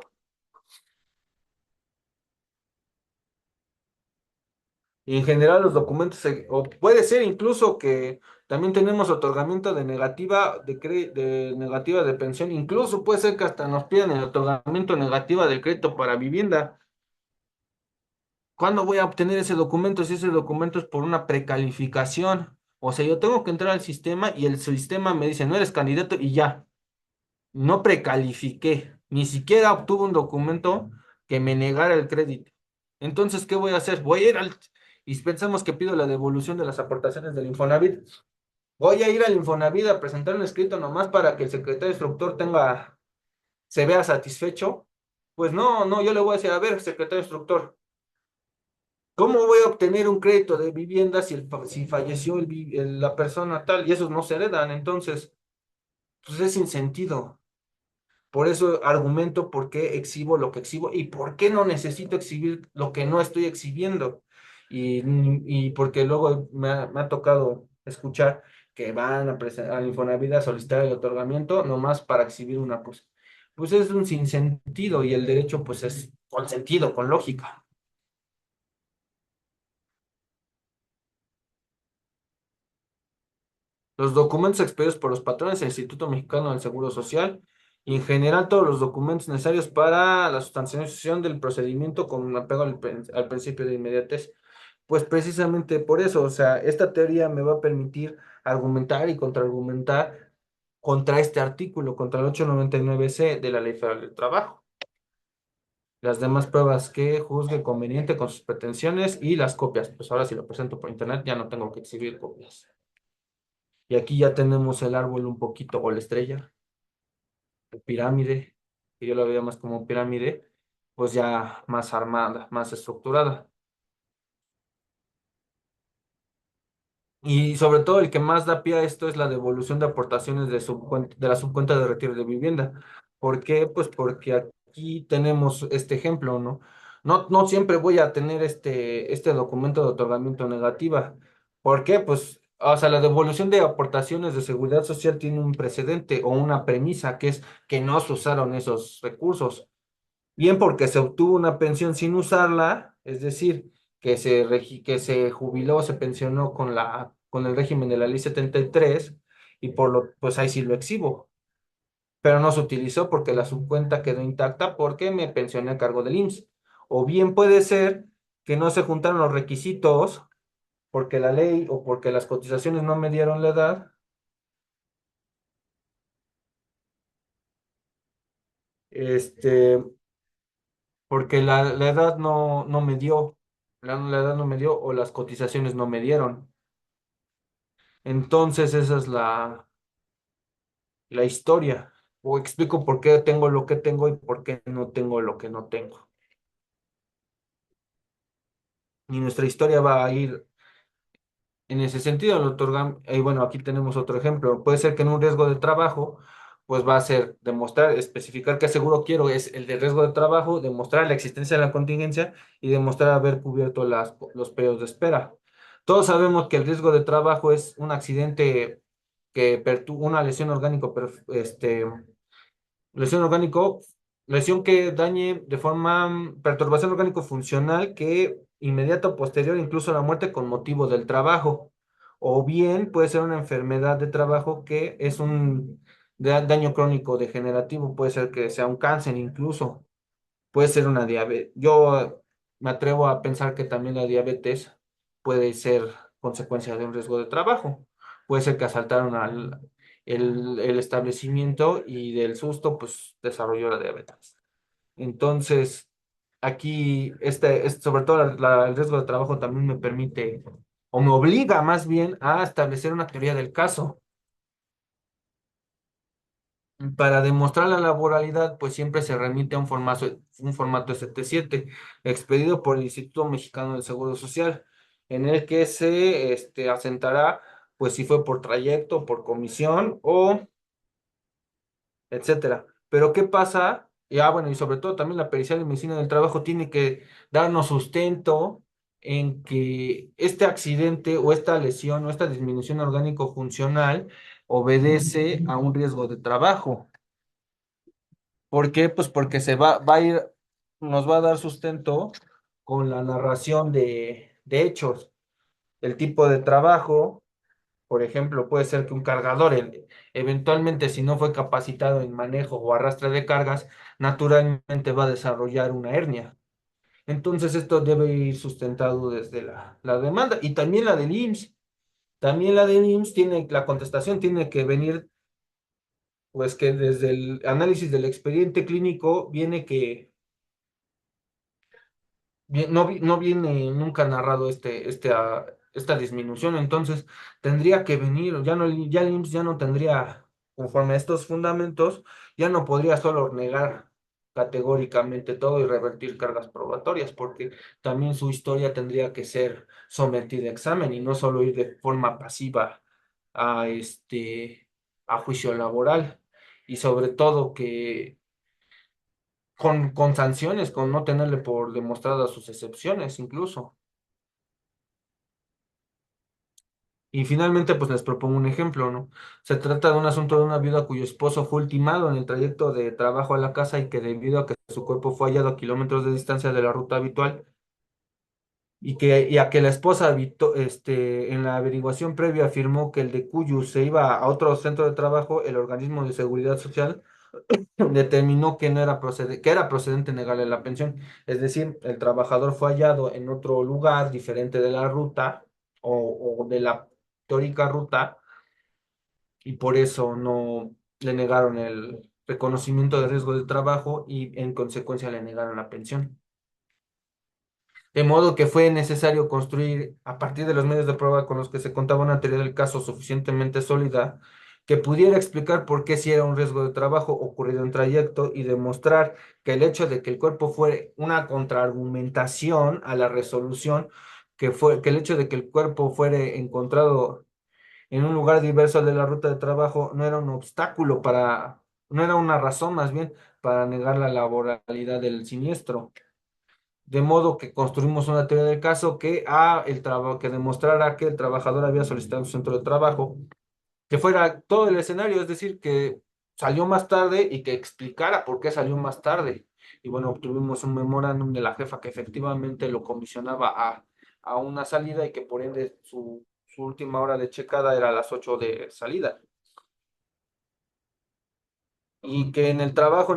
Y en general los documentos, o puede ser incluso que también tenemos otorgamiento de negativa de pensión, incluso puede ser que hasta nos pidan el otorgamiento negativa del crédito para vivienda. ¿Cuándo voy a obtener ese documento si ese documento es por una precalificación? O sea, yo tengo que entrar al sistema y el sistema me dice, no eres candidato y ya, no precalifiqué, ni siquiera obtuve un documento que me negara el crédito. Entonces, ¿qué voy a hacer? Y pensamos que pido la devolución de las aportaciones del Infonavit. Voy a ir al Infonavit a presentar un escrito nomás para que el secretario instructor se vea satisfecho. Pues no, no, yo le voy a decir, a ver, secretario instructor. ¿Cómo voy a obtener un crédito de vivienda si falleció la persona tal y esos no se heredan? Entonces, pues es sin sentido. Por eso argumento por qué exhibo lo que exhibo y por qué no necesito exhibir lo que no estoy exhibiendo. Y porque luego me ha tocado escuchar que van al Infonavit a solicitar el otorgamiento nomás para exhibir una cosa. Pues es un sinsentido y el derecho pues es con sentido, con lógica. Los documentos expedidos por los patrones del Instituto Mexicano del Seguro Social y en general todos los documentos necesarios para la sustanciación del procedimiento con apego al principio de inmediatez. Pues precisamente por eso, o sea, esta teoría me va a permitir argumentar y contraargumentar contra este artículo, contra el 899C de la Ley Federal del Trabajo. Las demás pruebas que juzgue conveniente con sus pretensiones y las copias. Pues ahora si lo presento por internet ya no tengo que exhibir copias. Y aquí ya tenemos el árbol un poquito, o la estrella, o pirámide, que yo la veía más como pirámide, pues ya más armada, más estructurada. Y sobre todo el que más da pie a esto es la devolución de aportaciones de la subcuenta de retiro de vivienda. ¿Por qué? Pues porque aquí tenemos este ejemplo, ¿no? no siempre voy a tener este documento de otorgamiento negativa. ¿Por qué? Pues, o sea, la devolución de aportaciones de seguridad social tiene un precedente o una premisa, que es que no se usaron esos recursos. Bien porque se obtuvo una pensión sin usarla, es decir, que se jubiló, se pensionó con el régimen de la Ley 73 y pues ahí sí lo exhibo, pero no se utilizó porque la subcuenta quedó intacta porque me pensioné a cargo del IMSS. O bien puede ser que no se juntaron los requisitos porque la ley o porque las cotizaciones no me dieron la edad, este, porque la edad no me dio, la edad no me dio o las cotizaciones no me dieron. Entonces esa es la historia. O explico por qué tengo lo que tengo y por qué no tengo lo que no tengo. Y nuestra historia va a ir en ese sentido. Bueno, aquí tenemos otro ejemplo. Puede ser que en un riesgo de trabajo, pues va a ser demostrar, especificar qué seguro quiero, es el de riesgo de trabajo, demostrar la existencia de la contingencia y demostrar haber cubierto los periodos de espera. Todos sabemos que el riesgo de trabajo es un accidente que una lesión orgánico, lesión orgánico, lesión que dañe de forma perturbación orgánico funcional que inmediata o posterior incluso a la muerte con motivo del trabajo. O bien puede ser una enfermedad de trabajo que es un daño crónico degenerativo, puede ser que sea un cáncer incluso, puede ser una diabetes. Yo me atrevo a pensar que también la diabetes puede ser consecuencia de un riesgo de trabajo. Puede ser que asaltaron el establecimiento y del susto, pues desarrolló la diabetes. Entonces, aquí, sobre todo el riesgo de trabajo también me permite, o me obliga más bien a establecer una teoría del caso. Para demostrar la laboralidad, pues siempre se remite a un formato ST7 expedido por el Instituto Mexicano del Seguro Social, en el que se asentará, pues si fue por trayecto, por comisión o etcétera. Pero ¿qué pasa? Bueno, y sobre todo también la pericial de medicina del trabajo tiene que darnos sustento en que este accidente o esta lesión o esta disminución orgánico funcional obedece a un riesgo de trabajo. ¿Por qué? Pues porque va a ir, nos va a dar sustento con la narración de hechos, el tipo de trabajo. Por ejemplo, puede ser que un cargador, eventualmente, si no fue capacitado en manejo o arrastre de cargas, naturalmente va a desarrollar una hernia. Entonces, esto debe ir sustentado desde la demanda y también la del IMSS. También la del IMSS la contestación tiene que venir, pues que desde el análisis del expediente clínico viene que no viene nunca narrado esta disminución, entonces tendría que venir, ya el IMSS ya no tendría, conforme a estos fundamentos, ya no podría solo negar categóricamente todo y revertir cargas probatorias, porque también su historia tendría que ser sometida a examen y no solo ir de forma pasiva a a juicio laboral. Y sobre todo que con sanciones, con no tenerle por demostradas sus excepciones incluso. Y finalmente, pues les propongo un ejemplo, ¿no? Se trata de un asunto de una viuda cuyo esposo fue ultimado en el trayecto de trabajo a la casa y que debido a que su cuerpo fue hallado a kilómetros de distancia de la ruta habitual y a que la esposa en la averiguación previa afirmó que el de Cuyo se iba a otro centro de trabajo, el organismo de seguridad social determinó que no era que era procedente negarle la pensión. Es decir, el trabajador fue hallado en otro lugar diferente de la ruta o de la teórica ruta y por eso no le negaron el reconocimiento de riesgo de trabajo y en consecuencia le negaron la pensión. De modo que fue necesario construir, a partir de los medios de prueba con los que se contaba una teoría del caso suficientemente sólida, que pudiera explicar por qué si era un riesgo de trabajo ocurrido en trayecto y demostrar que el hecho de que el cuerpo fue una contraargumentación a la resolución, que el hecho de que el cuerpo fuera encontrado en un lugar diverso de la ruta de trabajo no era un obstáculo no era una razón más bien para negar la laboralidad del siniestro. de modo que construimos una teoría del caso que demostrara que el trabajador había solicitado un centro de trabajo, que fuera todo el escenario, es decir, que salió más tarde y que explicara por qué salió más tarde. Y bueno, obtuvimos un memorándum de la jefa que efectivamente lo comisionaba a una salida y que por ende su última hora de checada era a las 8 de salida. Y que en el trabajo,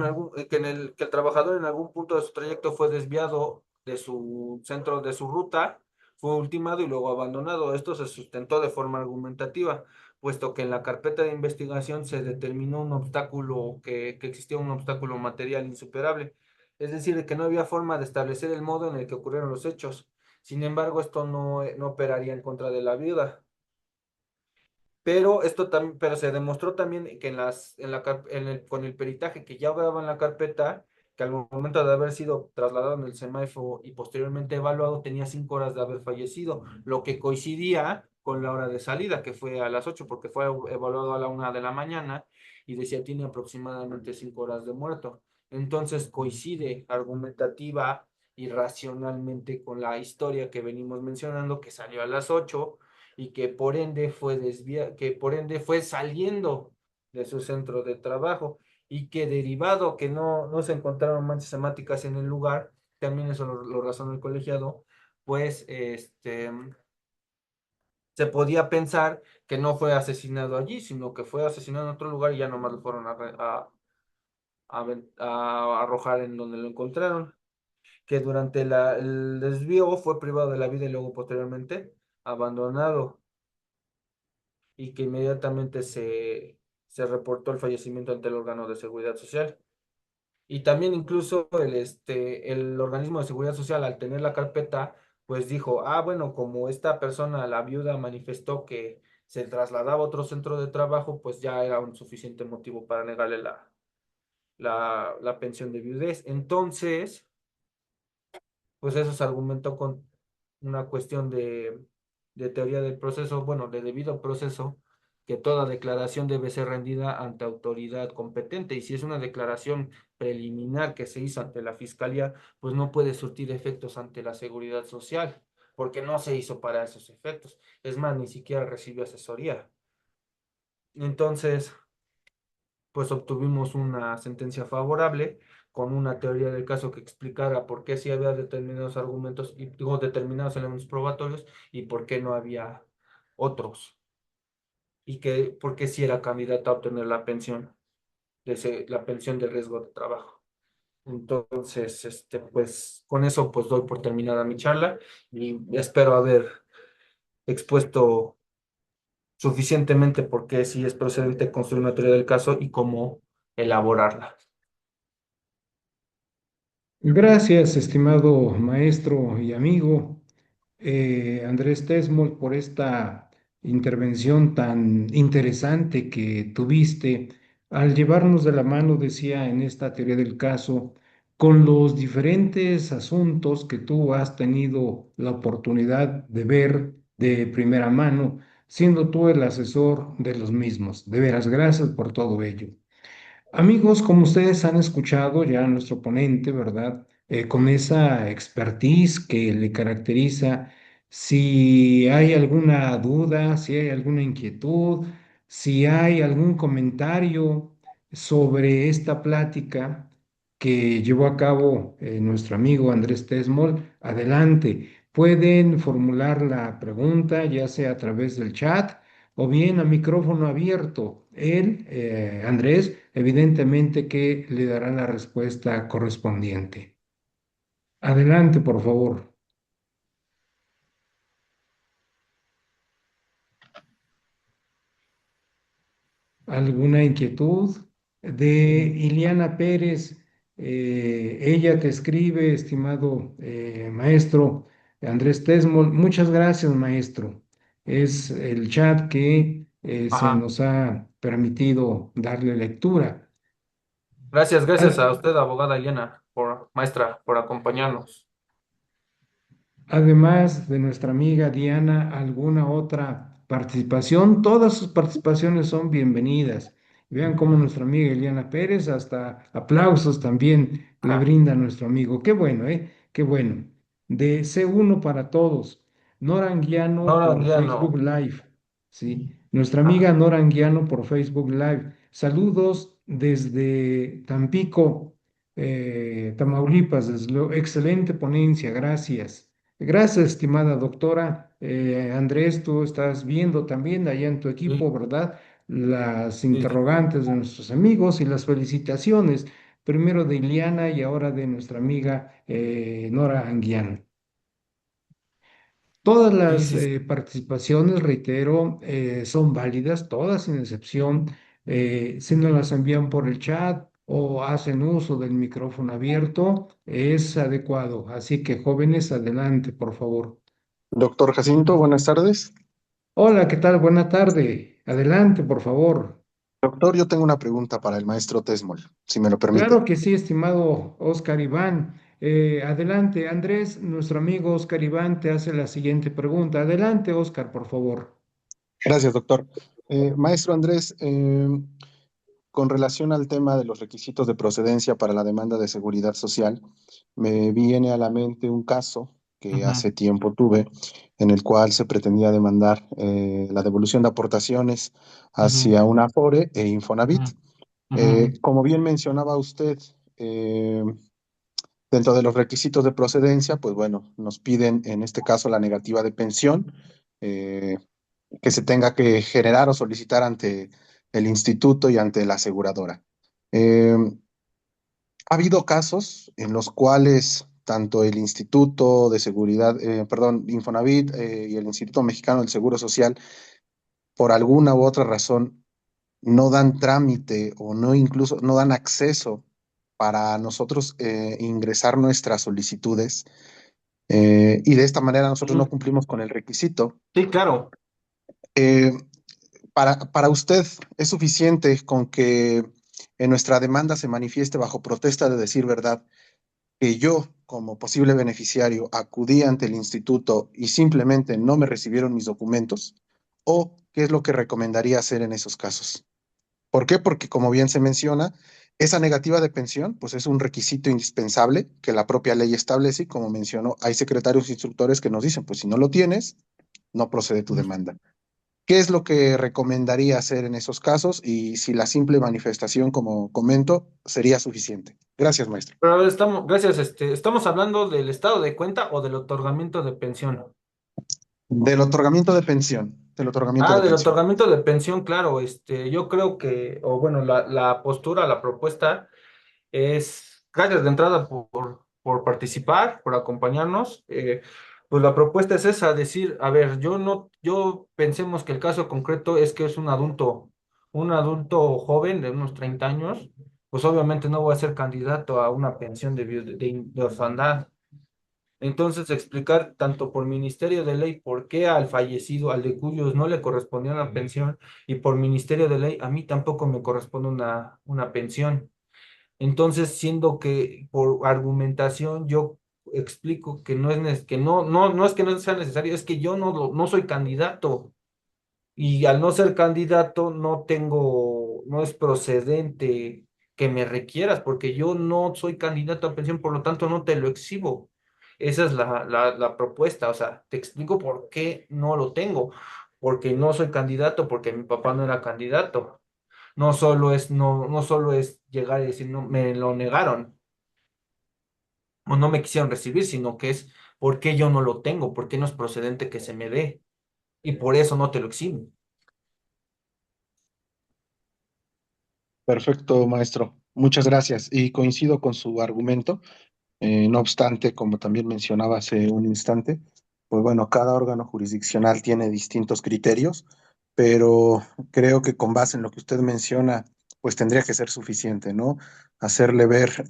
que el trabajador en algún punto de su trayecto fue desviado de su centro, de su ruta, fue ultimado y luego abandonado. Esto se sustentó de forma argumentativa, puesto que en la carpeta de investigación se determinó un obstáculo, que existía un obstáculo material insuperable, es decir, de que no había forma de establecer el modo en el que ocurrieron los hechos. Sin embargo, esto no operaría en contra de la viuda. Pero esto también, pero se demostró también que con el peritaje que ya grababa en la carpeta, que al momento de haber sido trasladado en el semáforo y posteriormente evaluado, tenía 5 horas de haber fallecido, lo que coincidía con la hora de salida, que fue a las 8 porque fue evaluado a la 1 de la mañana y decía tiene aproximadamente 5 horas de muerto. Entonces coincide argumentativa y racionalmente con la historia que venimos mencionando, que salió a las 8 y que por ende fue saliendo de su centro de trabajo y que derivado que no se encontraron manchas hemáticas en el lugar, también eso lo razonó el colegiado, pues se podía pensar que no fue asesinado allí, sino que fue asesinado en otro lugar y ya nomás lo fueron a arrojar en donde lo encontraron, que durante el desvío fue privado de la vida y luego posteriormente abandonado y que inmediatamente se reportó el fallecimiento ante el órgano de seguridad social. Y también incluso el organismo de seguridad social, al tener la carpeta, pues dijo, bueno, como esta persona, la viuda, manifestó que se trasladaba a otro centro de trabajo, pues ya era un suficiente motivo para negarle la pensión de viudez. Entonces, pues eso se argumentó con una cuestión de teoría del proceso, bueno, de debido proceso, que toda declaración debe ser rendida ante autoridad competente y si es una declaración preliminar que se hizo ante la fiscalía, pues no puede surtir efectos ante la seguridad social, porque no se hizo para esos efectos. Es más, ni siquiera recibió asesoría. Entonces, pues obtuvimos una sentencia favorable con una teoría del caso que explicara por qué sí había determinados argumentos y digo, determinados elementos probatorios y por qué no había otros y que por qué sí era candidata a obtener la pensión la pensión de riesgo de trabajo. Entonces, pues con eso pues doy por terminada mi charla y espero haber expuesto suficientemente por qué sí es procedente construir una teoría del caso y cómo elaborarla. Gracias, estimado maestro y amigo Andrés Tesmol, por esta intervención tan interesante que tuviste al llevarnos de la mano, decía, en esta teoría del caso, con los diferentes asuntos que tú has tenido la oportunidad de ver de primera mano, siendo tú el asesor de los mismos. De veras, gracias por todo ello. Amigos, como ustedes han escuchado ya a nuestro ponente, ¿verdad? Con esa expertise que le caracteriza, si hay alguna duda, si hay alguna inquietud, si hay algún comentario sobre esta plática que llevó a cabo nuestro amigo Andrés Tesmol, adelante. Pueden formular la pregunta ya sea a través del chat o bien a micrófono abierto. Él, Andrés, evidentemente que le dará la respuesta correspondiente. Adelante, por favor. ¿Alguna inquietud? De Iliana Pérez, ella te escribe, estimado maestro Andrés Tesmol. Muchas gracias, maestro. Es el chat que se Ajá. nos ha permitido darle lectura. Gracias a Al- usted, abogada Elena, maestra, por acompañarnos. Además de nuestra amiga Diana, ¿alguna otra participación? Todas sus participaciones son bienvenidas. Vean cómo nuestra amiga Eliana Pérez, hasta aplausos también le Ajá. brinda a nuestro amigo. Qué bueno, ¿eh? Qué bueno. De C1 para todos. Nora Anguiano Ahora por ya Facebook no. Live. Sí, nuestra Ah, amiga Nora Anguiano por Facebook Live. Saludos desde Tampico, Tamaulipas. Excelente ponencia, gracias. Gracias, estimada doctora. Andrés, tú estás viendo también allá en tu equipo, sí, ¿verdad? Las sí, sí. interrogantes de nuestros amigos y las felicitaciones primero de Iliana y ahora de nuestra amiga Nora Anguiano. Todas Sí, las sí, sí. participaciones, reitero, son válidas, todas sin excepción. Si nos las envían por el chat o hacen uso del micrófono abierto, es adecuado. Así que jóvenes, adelante, por favor. Doctor Jacinto, buenas tardes. Hola, ¿qué tal? Buena tarde. Adelante, por favor. Doctor, yo tengo una pregunta para el maestro Tesmol, si me lo Claro permite. que sí, estimado Oscar Iván. Adelante, Andrés, nuestro amigo Oscar Iván te hace la siguiente pregunta. Adelante, Oscar, por favor. Gracias, doctor. Maestro Andrés, con relación al tema de los requisitos de procedencia para la demanda de seguridad social, me viene a la mente un caso que Ujú, hace tiempo tuve, en el cual se pretendía demandar la devolución de aportaciones ujú, hacia una Afore e Infonavit. ujú, ujú. Como bien mencionaba usted, eh, dentro de los requisitos de procedencia, pues bueno, nos piden en este caso la negativa de pensión eh, que se tenga que generar o solicitar ante el instituto y ante la aseguradora. Ha habido casos en los cuales tanto el Instituto de Seguridad, perdón, Infonavit y el Instituto Mexicano del Seguro Social, por alguna u otra razón, no dan trámite o no incluso no dan acceso para nosotros ingresar nuestras solicitudes y de esta manera nosotros no Sí, cumplimos con el requisito. sí, claro. Eh, para usted, ¿es suficiente con que en nuestra demanda se manifieste bajo protesta de decir verdad que yo, como posible beneficiario, acudí ante el instituto y simplemente no me recibieron mis documentos? ¿O qué es lo que recomendaría hacer en esos casos? ¿Por qué? Porque como bien se menciona, esa negativa de pensión, pues es un requisito indispensable que la propia ley establece y como mencionó, hay secretarios instructores que nos dicen, pues si no lo tienes, no procede tu demanda. ¿Qué es lo que recomendaría hacer en esos casos y si la simple manifestación, como comento, sería suficiente? Gracias, maestro. Pero a ver, gracias, ¿estamos hablando del estado de cuenta o del otorgamiento de pensión? Del otorgamiento de pensión, del otorgamiento Ah, de del pensión. otorgamiento de pensión, claro, yo creo que, o bueno, la postura, la propuesta es, gracias de entrada por participar, por acompañarnos. Pues la propuesta es esa, decir, a ver, yo pensemos que el caso concreto es que es un adulto joven de unos 30 años, pues obviamente no voy a ser candidato a una pensión de orfandad. Entonces, explicar tanto por Ministerio de Ley por qué al fallecido, al de cuyos no le correspondía una pensión, y por Ministerio de Ley a mí tampoco me corresponde una pensión. Entonces, siendo que por argumentación yo explico que no es que no es que no sea necesario, es que yo no soy candidato y al no ser candidato no es procedente que me requieras porque yo no soy candidato a pensión, por lo tanto no te lo exhibo. Esa es la propuesta, o sea, te explico por qué no lo tengo, porque no soy candidato, porque mi papá no era candidato. No solo es llegar y decir, no, me lo negaron o no me quisieron recibir, sino que es por qué yo no lo tengo, por qué no es procedente que se me dé. Y por eso no te lo exhibo. Perfecto, maestro. Muchas gracias. Y coincido con su argumento. No obstante, como también mencionaba hace un instante, pues bueno, cada órgano jurisdiccional tiene distintos criterios, pero creo que con base en lo que usted menciona, pues tendría que ser suficiente, ¿no? Hacerle ver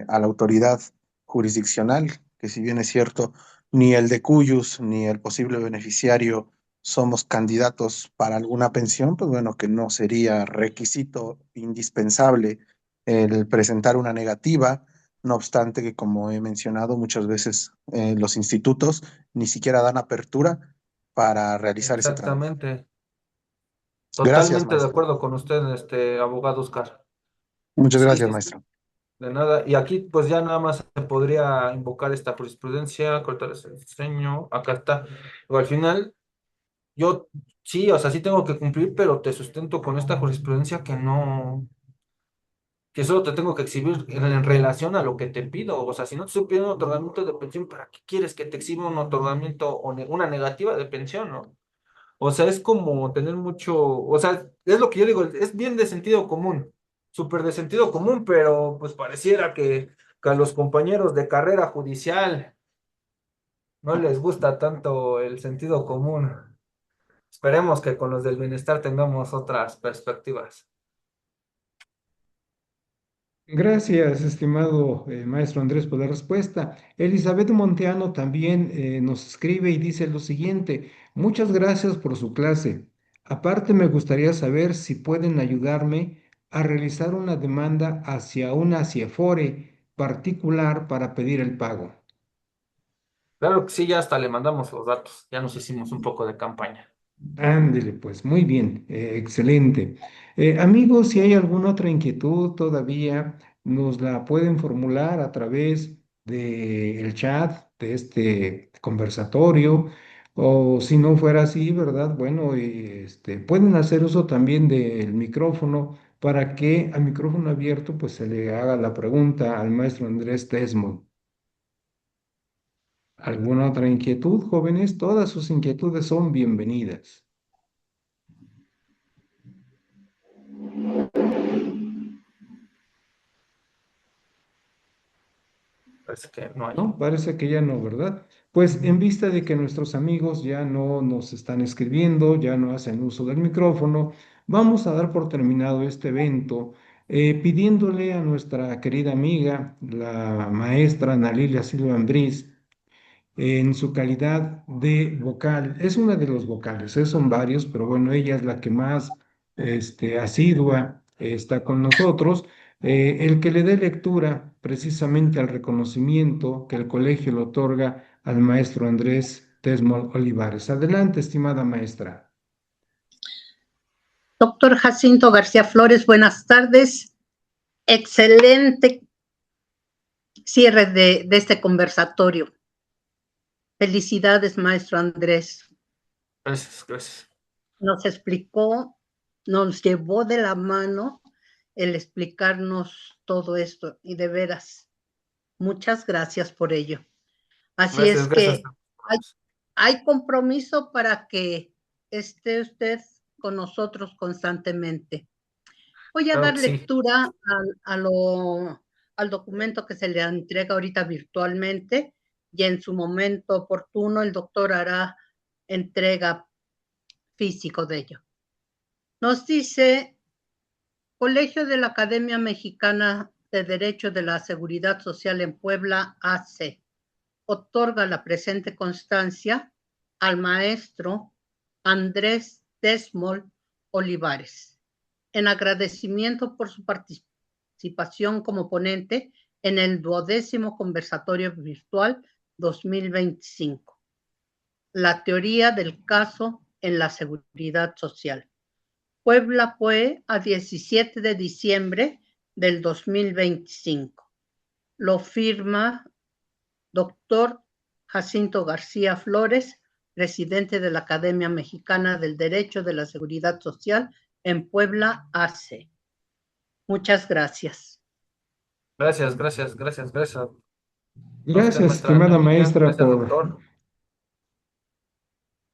a la autoridad jurisdiccional que si bien es cierto, ni el de cuyos ni el posible beneficiario somos candidatos para alguna pensión, pues bueno, que no sería requisito indispensable el presentar una negativa. No obstante que, como he mencionado muchas veces, los institutos ni siquiera dan apertura para realizar ese trámite. Exactamente. Gracias, Totalmente de maestro. acuerdo con usted, abogado Oscar. Muchas Sí, gracias, sí, sí. maestro. De nada. Y aquí pues ya nada más se podría invocar esta jurisprudencia, cortar ese diseño, acá está. O al final, yo sí, o sea, sí tengo que cumplir, pero te sustento con esta jurisprudencia que no, que solo te tengo que exhibir en relación a lo que te pido. O sea, si no te estoy pidiendo un otorgamiento de pensión, ¿para qué quieres que te exhiba un otorgamiento o una negativa de pensión, no? O sea, es como tener mucho, o sea, es lo que yo digo, es bien de sentido común, súper de sentido común, pero pues pareciera que a los compañeros de carrera judicial no les gusta tanto el sentido común. Esperemos que con los del bienestar tengamos otras perspectivas. Gracias, estimado maestro Andrés, por la respuesta. Elizabeth Monteano también nos escribe y dice lo siguiente: muchas gracias por su clase. Aparte, me gustaría saber si pueden ayudarme a realizar una demanda hacia una CIEFORE particular para pedir el pago. Claro que sí, ya hasta le mandamos los datos, ya nos hicimos un poco de campaña. Ándele, pues muy bien, excelente. Amigos, si hay alguna otra inquietud todavía, nos la pueden formular a través del chat de este conversatorio, o si no fuera así, ¿verdad? Bueno, pueden hacer uso también del micrófono para que al micrófono abierto pues se le haga la pregunta al maestro Andrés Tesmo. ¿Alguna otra inquietud, jóvenes? Todas sus inquietudes son bienvenidas. Parece que no hay. No, parece que ya no, ¿verdad? Pues en vista de que nuestros amigos ya no nos están escribiendo, ya no hacen uso del micrófono, vamos a dar por terminado este evento, pidiéndole a nuestra querida amiga, la maestra Ana Lilia Silva Ambrís, en su calidad de vocal. Es una de los vocales, son varios, pero bueno, ella es la que más asidua está con nosotros. El que le dé lectura precisamente al reconocimiento que el colegio le otorga al maestro Andrés Tesmol Olivares. Adelante, estimada maestra. Doctor Jacinto García Flores, buenas tardes. Excelente cierre de este conversatorio. Felicidades, maestro Andrés. Gracias, gracias. Nos explicó, nos llevó de la mano el explicarnos todo esto y de veras, muchas gracias por ello. Así Gracias, es gracias. que hay compromiso para que esté usted con nosotros constantemente. Voy a Claro dar que sí. lectura al documento que se le entrega ahorita virtualmente y en su momento oportuno el doctor hará entrega físico de ello. Nos dice, Colegio de la Academia Mexicana de Derecho de la Seguridad Social en Puebla, AC, otorga la presente constancia al maestro Andrés Tesmol Olivares, en agradecimiento por su participación como ponente en el 12º Conversatorio Virtual 2025, la teoría del caso en la seguridad social. Puebla fue a 17 de diciembre del 2025. Lo firma doctor Jacinto García Flores, presidente de la Academia Mexicana del Derecho de la Seguridad Social en Puebla, AC. Muchas gracias. Gracias, gracias, gracias, gracias. A usted, Gracias, maestra estimada Emilia. maestra, Gracias, por... doctor.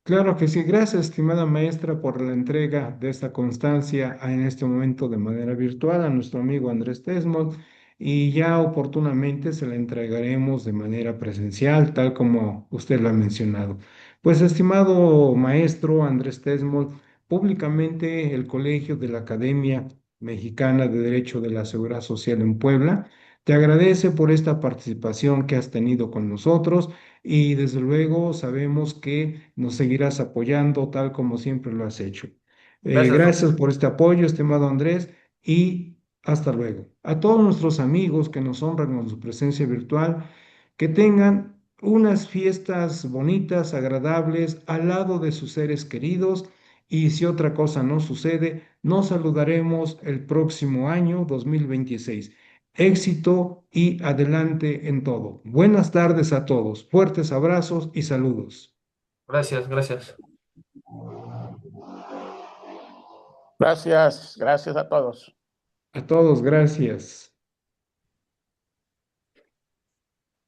Claro que sí, gracias, estimada maestra, por la entrega de esta constancia en este momento de manera virtual a nuestro amigo Andrés Tesmol, y ya oportunamente se la entregaremos de manera presencial, tal como usted lo ha mencionado. Pues, estimado maestro Andrés Tesmol, públicamente el Colegio de la Academia Mexicana de Derecho de la Seguridad Social en Puebla te agradece por esta participación que has tenido con nosotros, y desde luego sabemos que nos seguirás apoyando tal como siempre lo has hecho. Gracias, Gracias doctor. por este apoyo, estimado Andrés, y hasta luego. A todos nuestros amigos que nos honran con su presencia virtual, que tengan unas fiestas bonitas, agradables, al lado de sus seres queridos, y si otra cosa no sucede, nos saludaremos el próximo año 2026. éxito y adelante en todo. Buenas tardes a todos. Fuertes abrazos y saludos. Gracias, gracias. Gracias, gracias a todos. A todos, gracias.